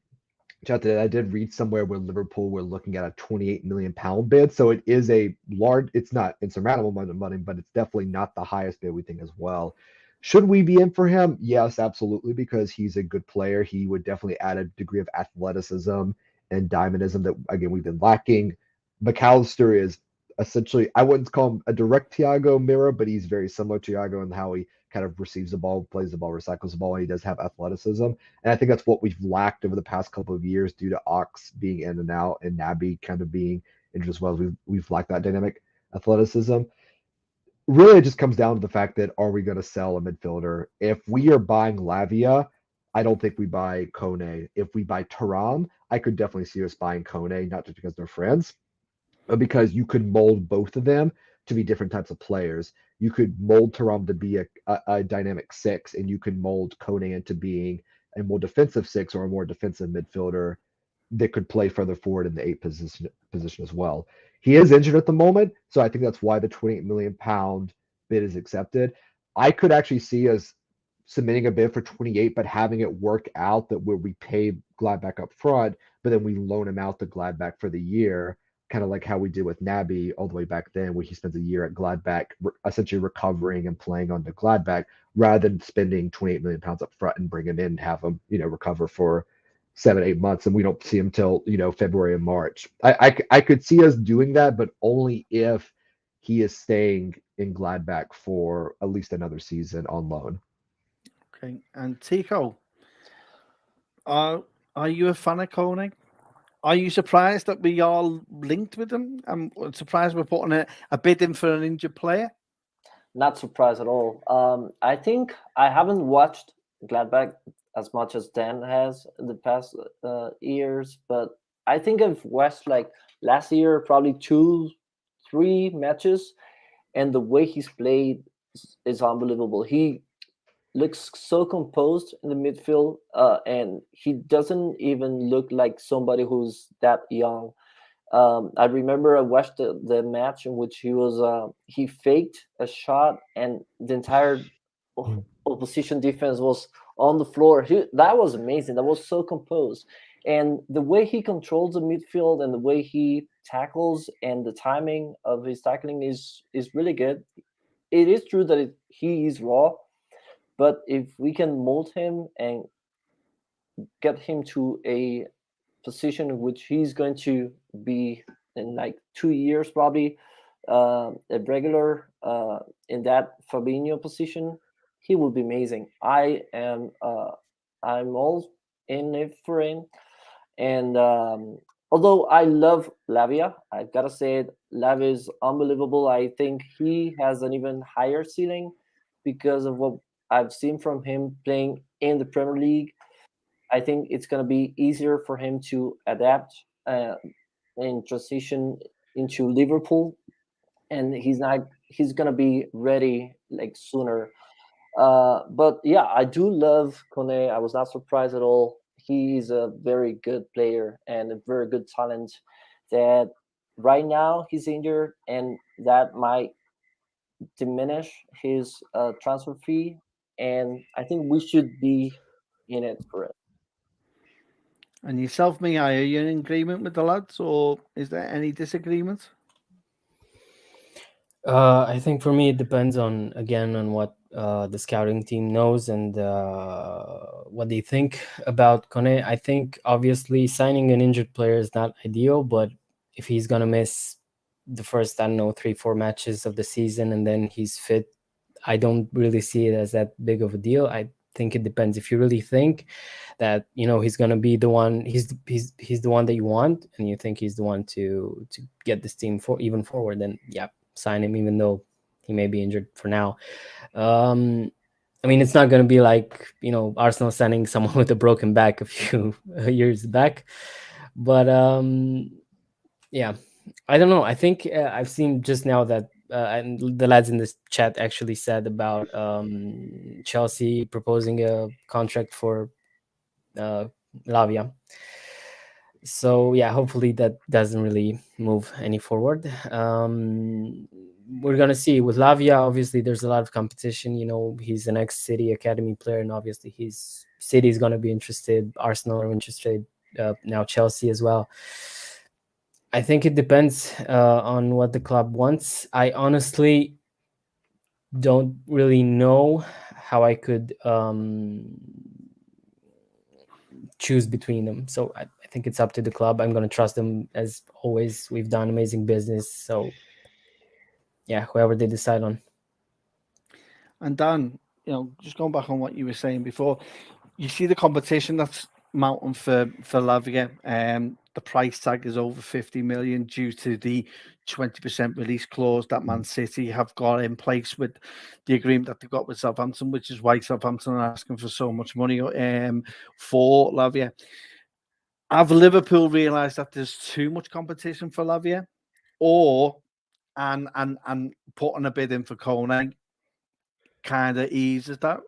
chat that I did read somewhere where Liverpool were looking at a £28 million bid. So it is it's not insurmountable amount of money, but it's definitely not the highest bid we think as well. Should we be in for him? Yes, absolutely, because he's a good player. He would definitely add a degree of athleticism and dynamism that, again, we've been lacking. McAllister is essentially, I wouldn't call him a direct Thiago mirror, but he's very similar to Thiago in how he kind of receives the ball, plays the ball, recycles the ball, and he does have athleticism. And I think that's what we've lacked over the past couple of years due to Ox being in and out and Naby kind of being injured as well. We've lacked that dynamic athleticism. Really, it just comes down to the fact that, are we going to sell a midfielder? If we are buying Lavia, I don't think we buy Kone. If we buy Thuram, I could definitely see us buying Kone, not just because they're friends, but because you could mold both of them to be different types of players. You could mold Thuram to be a dynamic six, and you could mold Kone into being a more defensive six or a more defensive midfielder that could play further forward in the eight position as well. He is injured at the moment, so I think that's why the 28 million pound bid is accepted. I could actually see us submitting a bid for 28, but having it work out that where we pay Gladbach up front, but then we loan him out to Gladbach for the year, kind of like how we did with Naby all the way back then, where he spends a year at Gladbach, essentially recovering and playing on the Gladbach, rather than spending 28 million pounds up front and bring him in and have him, recover for 7-8 months, and we don't see him till February and March. I could see us doing that, but only if he is staying in Gladbach for at least another season on loan. Okay, and Tico, are you a fan of Kone? Are you surprised that we are linked with him? I'm surprised we're putting a bid in for an injured player. Not surprised at all. I think I haven't watched Gladbach as much as Dan has in the past years, but I think I've watched like last year probably 2-3 matches, and the way he's played is unbelievable. He looks so composed in the midfield, and he doesn't even look like somebody who's that young. I remember I watched the match in which he faked a shot, and the entire opposition defense was on the floor. That was amazing. That was so composed, and the way he controls the midfield and the way he tackles and the timing of his tackling is really good. It is true that he is raw, but if we can mold him and get him to a position in which he's going to be in like 2 years, probably a regular in that Fabinho position, he will be amazing. I'm all in it for him. And although I love Lavia, I've got to say it, Lavia is unbelievable. I think he has an even higher ceiling because of what I've seen from him playing in the Premier League. I think it's going to be easier for him to adapt and transition into Liverpool, and he's going to be ready like sooner. But yeah, I do love Kone. I was not surprised at all. He's a very good player and a very good talent. That right now he's injured, and that might diminish his transfer fee. And I think we should be in it for it. And yourself, Mia, are you in agreement with the lads, or is there any disagreement? I think for me it depends on what the scouting team knows and what they think about Kone. I think obviously signing an injured player is not ideal, but if he's gonna miss the first 3-4 matches of the season and then he's fit, I don't really see it as that big of a deal. I think it depends. If you really think that he's gonna be the one, he's the one that you want, and you think he's the one to get this team even forward, then yeah, sign him, even though he may be injured for now. I mean, it's not going to be like Arsenal signing someone with a broken back a few years back, but yeah, I don't know. I think I've seen just now that and the lads in this chat actually said about Chelsea proposing a contract for Lavia. So yeah, hopefully that doesn't really move any forward. We're gonna see with Lavia. Obviously, there's a lot of competition. He's an ex-City academy player, and obviously, City's gonna be interested. Arsenal are interested. Now Chelsea as well. I think it depends on what the club wants. I honestly don't really know how I could choose between them. So I think it's up to the club. I'm going to trust them as always. We've done amazing business. So yeah, whoever they decide on. And Dan, just going back on what you were saying before, you see the competition that's mounting for Lavia. the price tag is over 50 million due to the 20% release clause that Man City have got in place with the agreement that they've got with Southampton, which is why Southampton are asking for so much money for Lavia. Have Liverpool realised that there's too much competition for Lavia, or and putting a bid in for Kone kind of eases that?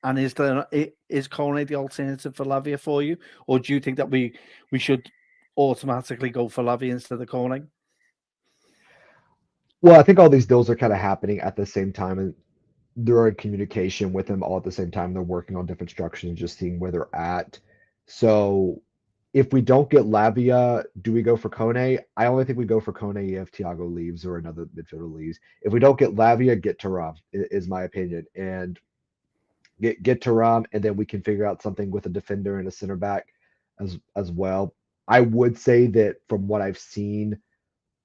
And is Kone the alternative for Lavia for you, or do you think that we should automatically go for Lavia instead of Kone? Well, I think all these deals are kind of happening at the same time, and they're in communication with them all at the same time. They're working on different structures and just seeing where they're at. So if we don't get Lavia, do we go for Kone? I only think we go for Kone if Thiago leaves or another midfielder leaves. If we don't get Lavia, get Thuram, is my opinion. And get Thuram, and then we can figure out something with a defender and a center back as well. I would say that from what I've seen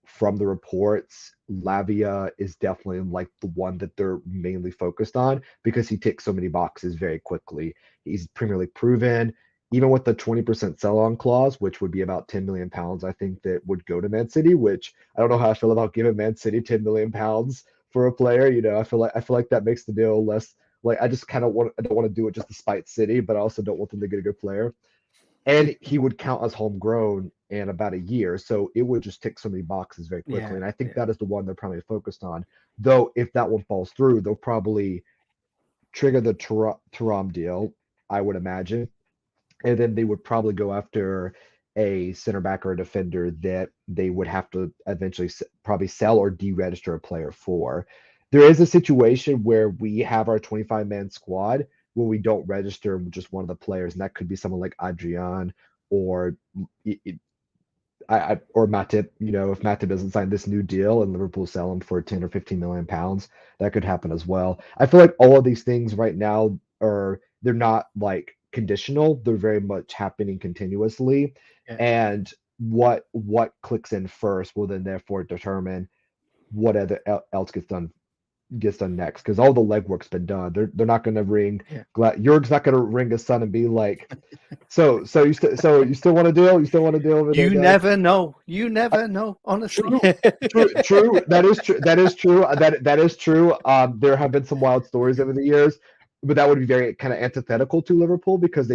from the reports, Lavia is definitely like the one that they're mainly focused on because he ticks so many boxes very quickly. He's Premier League proven, even with the 20% sell-on clause, which would be about 10 million pounds, I think that would go to Man City, which I don't know how I feel about giving Man City 10 million pounds for a player. You know, I feel like that makes the deal less like I don't want to do it just to spite City, but I also don't want them to get a good player. And he would count as homegrown in about a year. So it would just tick so many boxes very quickly. Yeah, and I think that is the one they're probably focused on. Though if that one falls through, they'll probably trigger the Thuram deal, I would imagine. And then they would probably go after a center back or a defender that they would have to eventually probably sell or deregister a player for. There is a situation where we have our 25-man squad when we don't register just one of the players, and that could be someone like Adrian or or Matip. You know, if Matip doesn't sign this new deal and Liverpool sell him for 10 or 15 million pounds, that could happen as well. I feel like all of these things right now they're not like conditional; they're very much happening continuously, and what clicks in first will then therefore determine what else gets done next, because all the legwork's been done. They're not going to ring. Jurg's not going to ring his son and be like, so you still want to deal? You still want to deal over there? You never know. You never know. Honestly, true. That is true. That is true. That is true. There have been some wild stories over the years, but that would be very kind of antithetical to Liverpool because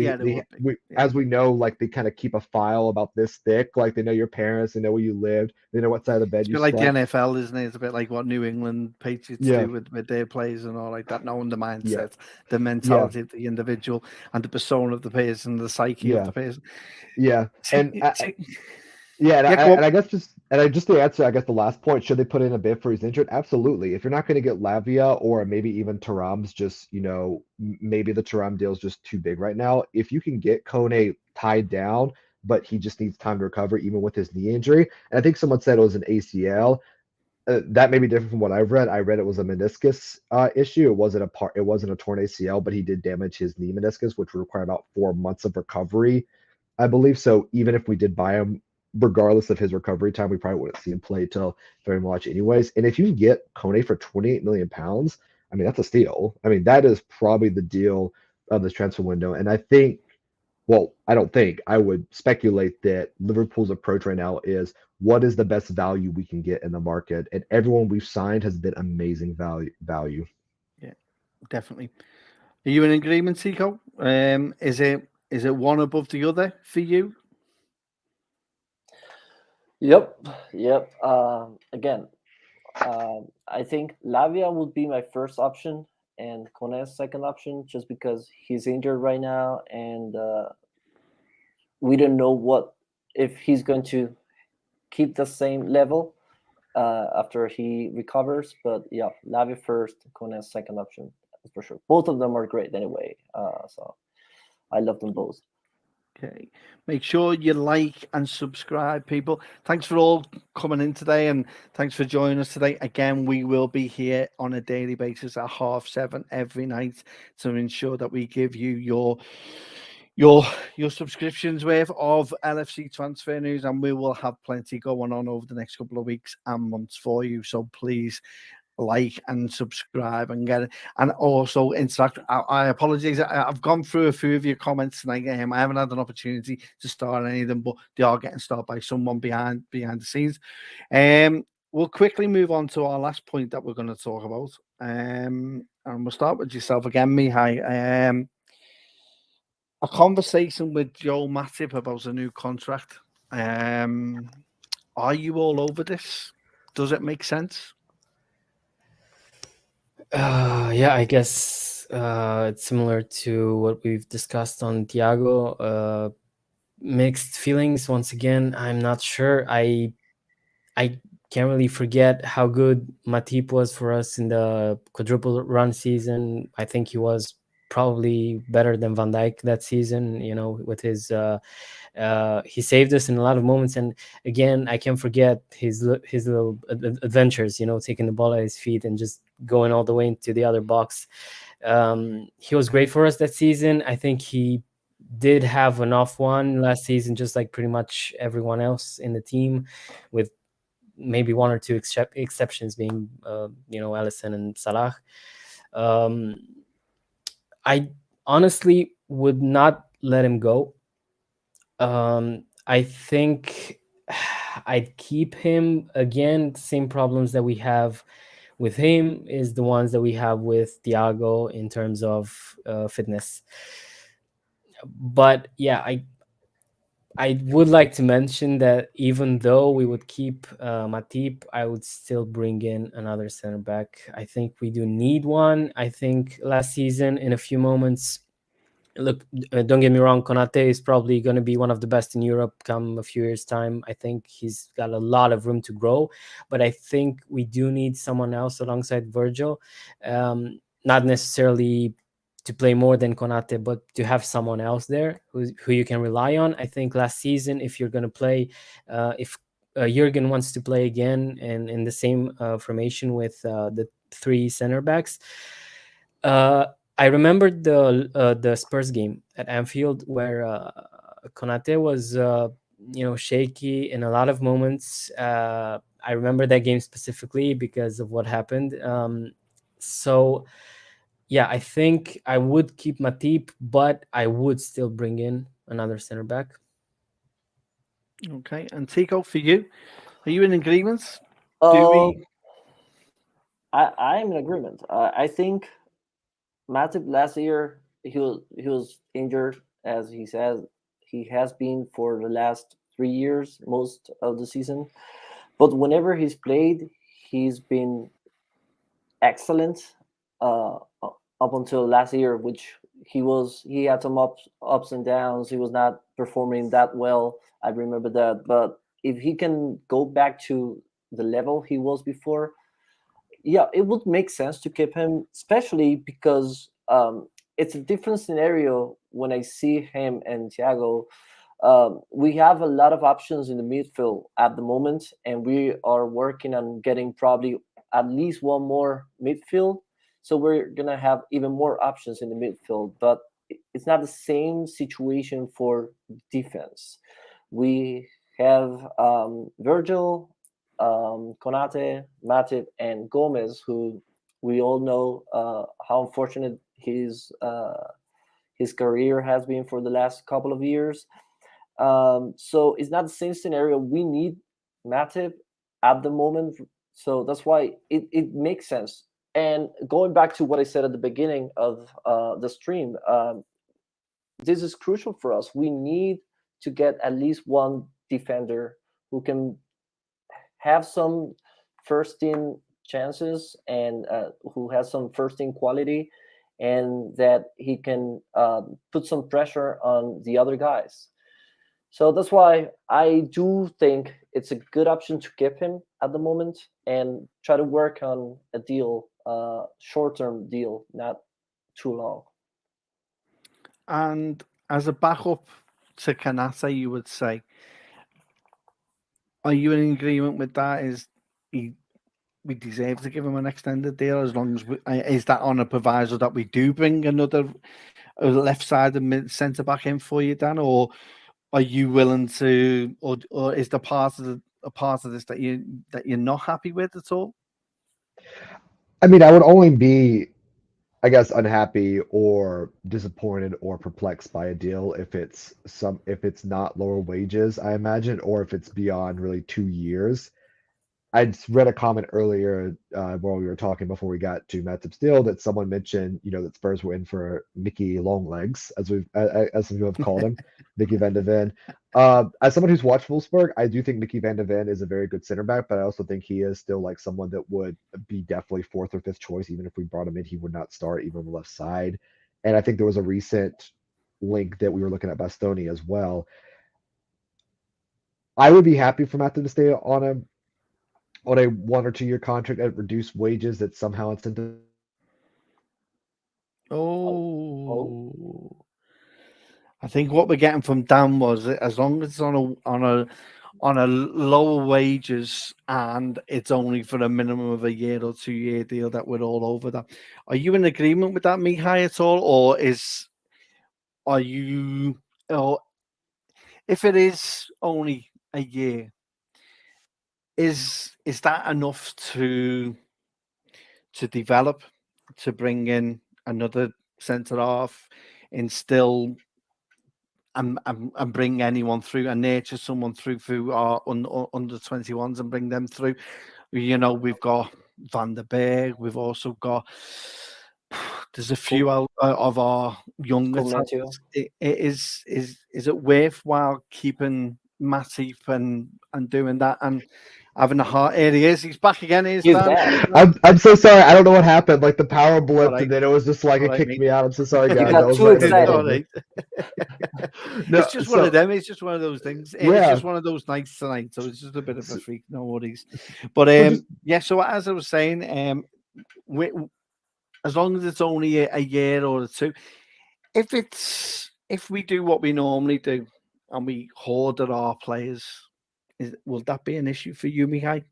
as we know, like they kind of keep a file about this thick. Like they know your parents, they know where you lived, they know what side of the bed you slept. It's a bit like the NFL, isn't it? It's a bit like what New England Patriots do with their players and all like that. Knowing the mindset, the mentality of the individual, and the persona of the person, the psyche of the person. And just to answer, I guess the last point, should they put in a bid for his injured? Absolutely. If you're not going to get Lavia or maybe even Thuram's just, maybe the Thuram deal is just too big right now. If you can get Kone tied down, but he just needs time to recover even with his knee injury. And I think someone said it was an ACL. That may be different from what I've read. I read it was a meniscus issue. It wasn't a torn ACL, but he did damage his knee meniscus, which would require about 4 months of recovery, I believe. So even if we did buy him, regardless of his recovery time, we probably wouldn't see him play till very much anyways. And if you can get Kone for 28 million pounds, I mean, that's a steal. I mean, that is probably the deal of this transfer window. And I would speculate that Liverpool's approach right now is what is the best value we can get in the market. And everyone we've signed has been amazing value. Yeah, definitely. Are you in agreement, Tico? Is it one above the other for you? Yep. Again, I think Lavia would be my first option and Kone's second option, just because he's injured right now, and we don't know if he's going to keep the same level after he recovers. But yeah, Lavia first, Kone's second option for sure. Both of them are great anyway, so I love them both. Okay, make sure you like and subscribe, people. Thanks for all coming in today, and thanks for joining us today. Again, we will be here on a daily basis at 7:30 every night to ensure that we give you your subscriptions worth of LFC transfer news, and we will have plenty going on over the next couple of weeks and months for you. So please like and subscribe and get it, and also interact. I apologize. I've gone through a few of your comments tonight. I haven't had an opportunity to start any of them, but they are getting started by someone behind the scenes. We'll quickly move on to our last point that we're going to talk about. And we'll start with yourself again, Mihai. A conversation with Joel Matip about a new contract. Are you all over this? Does it make sense? Yeah, I guess it's similar to what we've discussed on Thiago. Mixed feelings once again. I'm not sure. I can't really forget how good Matip was for us in the quadruple run season. I think he was probably better than Van Dijk that season, with his he saved us in a lot of moments. And again, I can't forget his little adventures, taking the ball at his feet and just going all the way into the other box. He was great for us that season. I think he did have an off one last season, just like pretty much everyone else in the team, with maybe one or two exceptions being Alisson and Salah. I honestly would not let him go. I think I'd keep him. Again, same problems that we have with him is the ones that we have with Thiago in terms of fitness. But yeah, I would like to mention that even though we would keep Matip, I would still bring in another center back. I think we do need one. I think last season, in a few moments, look, don't get me wrong, Konate is probably going to be one of the best in Europe come a few years' time. I think he's got a lot of room to grow, but I think we do need someone else alongside Virgil. Not necessarily to play more than Konate, but to have someone else there who you can rely on. I think last season, if you're going to play, if Jurgen wants to play again and in the same formation with the three center backs, I remember the Spurs game at Anfield where Konate was shaky in a lot of moments. I remember that game specifically because of what happened. So yeah, I think I would keep Matip, but I would still bring in another center back. Okay, and Tico, for you, are you in agreement? I'm in agreement. I think Matip last year he was injured, as he says he has been for the last 3 years, most of the season. But whenever he's played, he's been excellent. Up until last year, which he had some ups and downs. He was not performing that well. I remember that. But if he can go back to the level he was before, yeah, it would make sense to keep him, especially because it's a different scenario when I see him and Thiago. We have a lot of options in the midfield at the moment, and we are working on getting probably at least one more midfield. So we're going to have even more options in the midfield, but it's not the same situation for defense. We have Virgil, Konate, Matip, and Gomez, who we all know how unfortunate his career has been for the last couple of years. So it's not the same scenario. We need Matip at the moment. So that's why it makes sense. And going back to what I said at the beginning of the stream, this is crucial for us. We need to get at least one defender who can have some first team chances and who has some first team quality, and that he can put some pressure on the other guys. So that's why I do think it's a good option to keep him at the moment and try to work on a deal, short-term deal, not too long. And as a backup to Kanata, you would say, are you in agreement with that? We deserve to give him an extended deal as long as is that on a proviso that we do bring another left-sided centre back in for you, Dan, or are you willing to, or is there a part of this that you're not happy with at all? I mean, I would only be, I guess, unhappy or disappointed or perplexed by a deal if it's not lower wages, I imagine, or if it's beyond really 2 years. I'd read a comment earlier while we were talking before we got to Matip's deal that someone mentioned, that Spurs were in for Mickey Longlegs, as some people have called him, Mickey Van de Ven. As someone who's watched Wolfsburg, I do think Mickey Van de Ven is a very good center back, but I also think he is still like someone that would be definitely fourth or fifth choice. Even if we brought him in, he would not start even on the left side. And I think there was a recent link that we were looking at Bastoni as well. I would be happy for Matip to stay on a 1 or 2 year contract at reduced wages that somehow incentive. Oh, I think what we're getting from Dan was that as long as it's on a lower wages and it's only for a minimum of a year or 2 year deal, that we're all over that. Are you in agreement with that, Mihai, at all, or are you, or if it is only a year, is that enough to develop, to bring in another centre half, instill and bring anyone through and nurture someone through our under 21s and bring them through? We've got Van der Berg. We've also got, there's a few of our younger talents. Is it worthwhile keeping Matip and doing that and having a heart? Here he is. He's back again. He's back. I'm so sorry. I don't know what happened. Like the power blipped, and then it was just like it kicked me out. I'm so sorry, guys. got too excited. No, it's just one of them. It's just one of those things. It's Yeah. just one of those nights tonight. So it's just a bit of a freak. No worries. But yeah. So as I was saying, as long as it's only a year or two, if we do what we normally do and we hoarded our players, will that be an issue for you, Mihai?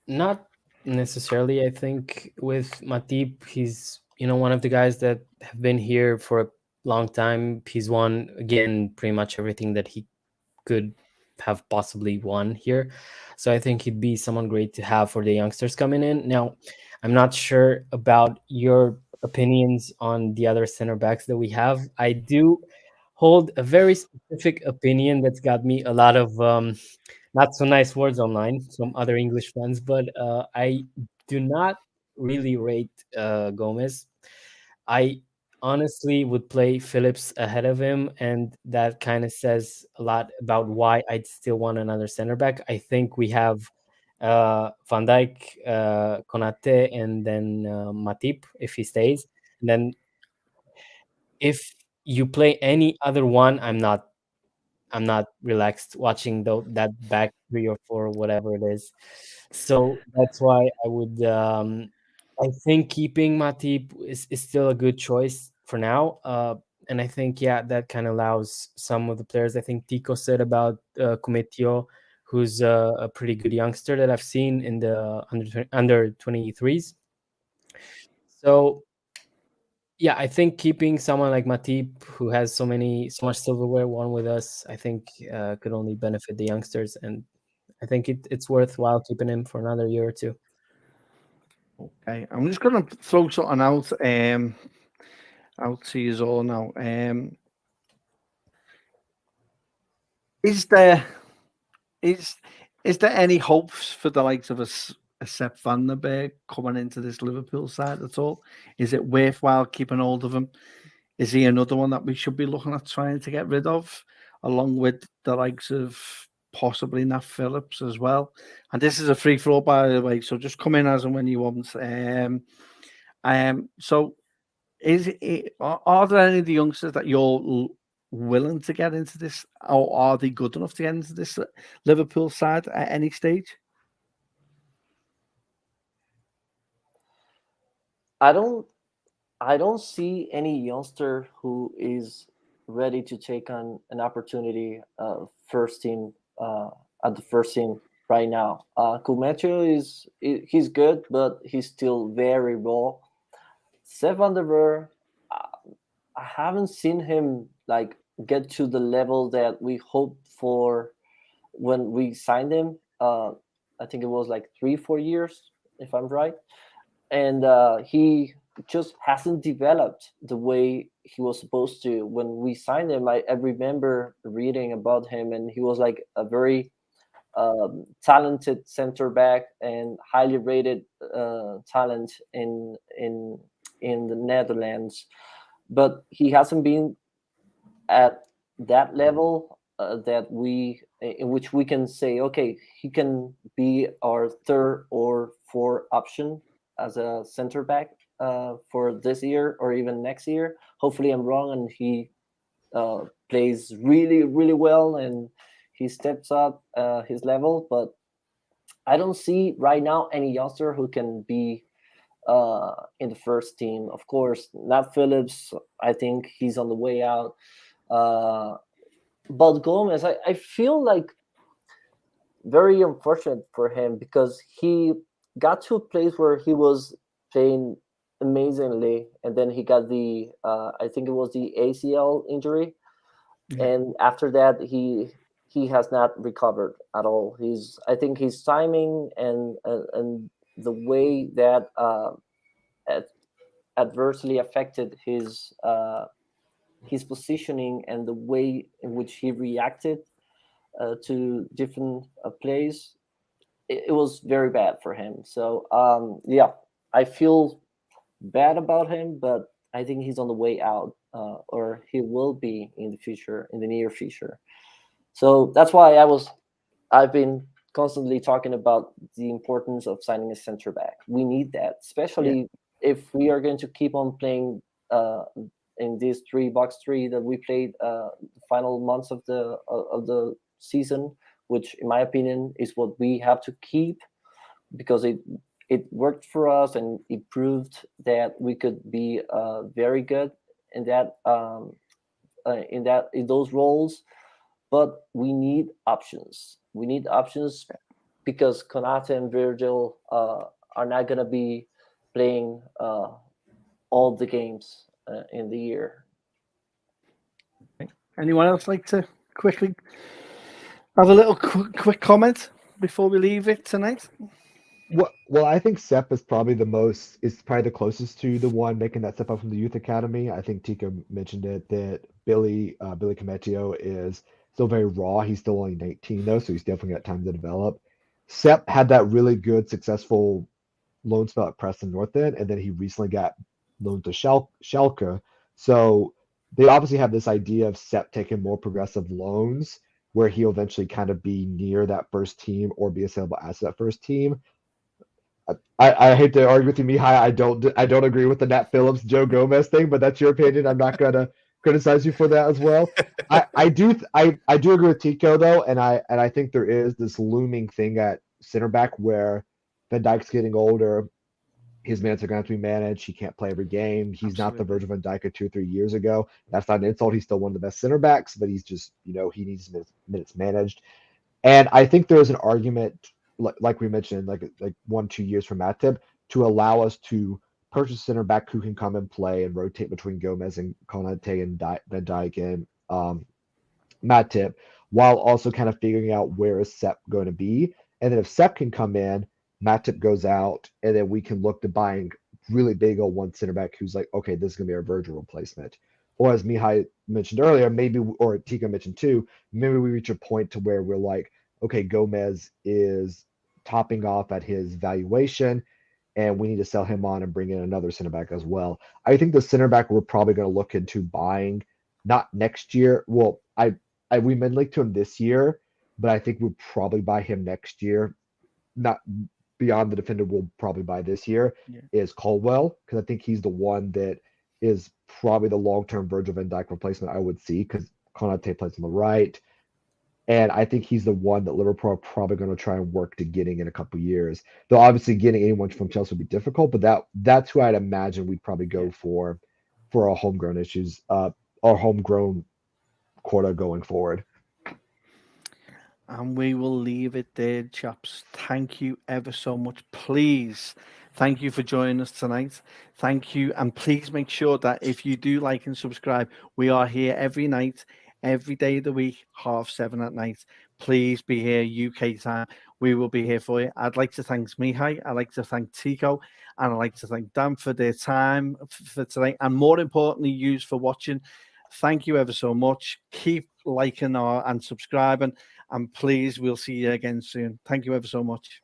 Not necessarily. I think with Matip, he's one of the guys that have been here for a long time. He's won again pretty much everything that he could have possibly won here. So I think he'd be someone great to have for the youngsters coming in. Now, I'm not sure about your opinions on the other center backs that we have. I do hold a very specific opinion that's got me a lot of not so nice words online from other English fans, but I do not really rate Gomez. I honestly would play Phillips ahead of him, and that kind of says a lot about why I'd still want another center back. I think we have Van Dijk, Konate, and then Matip if he stays. And then if you play any other one, I'm not relaxed watching that back 3 or 4, whatever it is. So that's why I would. I think keeping Matip is still a good choice for now. And I think that kind of allows some of the players. I think Tico said about Kumetio, who's a pretty good youngster that I've seen in the under 23s. So yeah, I think keeping someone like Matip, who has so much silverware won with us, I think could only benefit the youngsters, and I think it's worthwhile keeping him for another year or two. Okay, I'm just gonna throw something out to you all now. Is there any hopes for the likes of a Sepp Van der Berg coming into this Liverpool side at all? Is it worthwhile keeping hold of him? Is he another one that we should be looking at trying to get rid of, along with the likes of possibly Nat Phillips as well? And this is a free throw, by the way, so just come in as and when you want. So are there any of the youngsters that you're willing to get into this, or are they good enough to get into this Liverpool side at any stage? I don't see any youngster who is ready to take on an opportunity first team at the first team right now. Kumetio he's good, but he's still very raw. Sepp van der Ver, I haven't seen him like get to the level that we hoped for when we signed him. I think it was like 3-4 years, if I'm right. And he just hasn't developed the way he was supposed to. When we signed him, I remember reading about him, and he was like a very talented center back and highly rated talent in the Netherlands, but he hasn't been at that level in which we can say, okay, he can be our third or fourth option as a center back for this year or even next year. Hopefully, I'm wrong, and he plays really, really well, and he steps up his level. But I don't see right now any youngster who can be in the first team. Of course, Nat Phillips, I think he's on the way out. But Gomez, I feel like very unfortunate for him because he got to a place where he was playing amazingly, and then he got the I think it was the ACL injury, and after that he has not recovered at all. I think his timing and the way that adversely affected his positioning and the way in which he reacted to different plays, it was very bad for him. So yeah, I feel bad about him, but I think he's on the way out, or he will be in the future, in the near future. So that's why I've been constantly talking about the importance of signing a center back. We need that, especially if we are going to keep on playing in this 3-box-3 that we played the final months of the season, which in my opinion is what we have to keep because it worked for us and it proved that we could be very good in those roles. But we need options. We need options because Konate and Virgil are not going to be playing all the games in the year. Anyone else like to quickly have a little quick comment before we leave it tonight? Well, I think Sepp is probably the closest to the one making that step up from the youth academy. I think Tico mentioned it that Billy Cometio is still very raw. He's still only 19 though, so he's definitely got time to develop. Sepp had that really good, successful loan spell at Preston North End, and then he recently got loaned to Schalke. So they obviously have this idea of Sepp taking more progressive loans, where he'll eventually kind of be near that first team or be a sellable asset at first team. I hate to argue with you, Mihai. I don't agree with the Nat Phillips, Joe Gomez thing, but that's your opinion. I'm not gonna criticize you for that as well. I do agree with Tico though, and I think there is this looming thing at center back where Van Dijk's getting older. His minutes are going to have to be managed. He can't play every game. He's not the Virgil van Dijk of 2 or 3 years ago. That's not an insult. He's still one of the best center backs, but he's just, he needs minutes managed. And I think there is an argument, like we mentioned, like 1-2 years from Matip, to allow us to purchase a center back who can come and play and rotate between Gomez and Konate and Van Dijk and Matip, while also kind of figuring out where is Sepp going to be. And then if Sepp can come in, Matip goes out, and then we can look to buying really big old one center back who's like, okay, this is going to be our Virgil replacement. Or as Mihai mentioned earlier, maybe, or Tico mentioned too, maybe we reach a point to where we're like, okay, Gomez is topping off at his valuation, and we need to sell him on and bring in another center back as well. I think the center back we're probably going to look into buying, not next year. Well, we may link to him this year, but I think we'll probably buy him next year. Not beyond the defender we'll probably buy this year is Caldwell, because I think he's the one that is probably the long-term Virgil van Dijk replacement I would see, because Konate plays on the right. And I think he's the one that Liverpool are probably going to try and work to getting in a couple years. Though obviously getting anyone from Chelsea would be difficult, but that's who I'd imagine we'd probably go for our homegrown issues, our homegrown quota going forward. And we will leave it there, chaps. Thank you ever so much. Please, thank you for joining us tonight. Thank you. And please make sure that if you do like and subscribe, we are here every night, every day of the week, 7:30 at night. Please be here UK time. We will be here for you. I'd like to thank Mihai. I'd like to thank Tico, and I'd like to thank Dan for their time for today, and more importantly, you for watching. Thank you ever so much. Keep liking and subscribing, and please, we'll see you again soon. Thank you ever so much.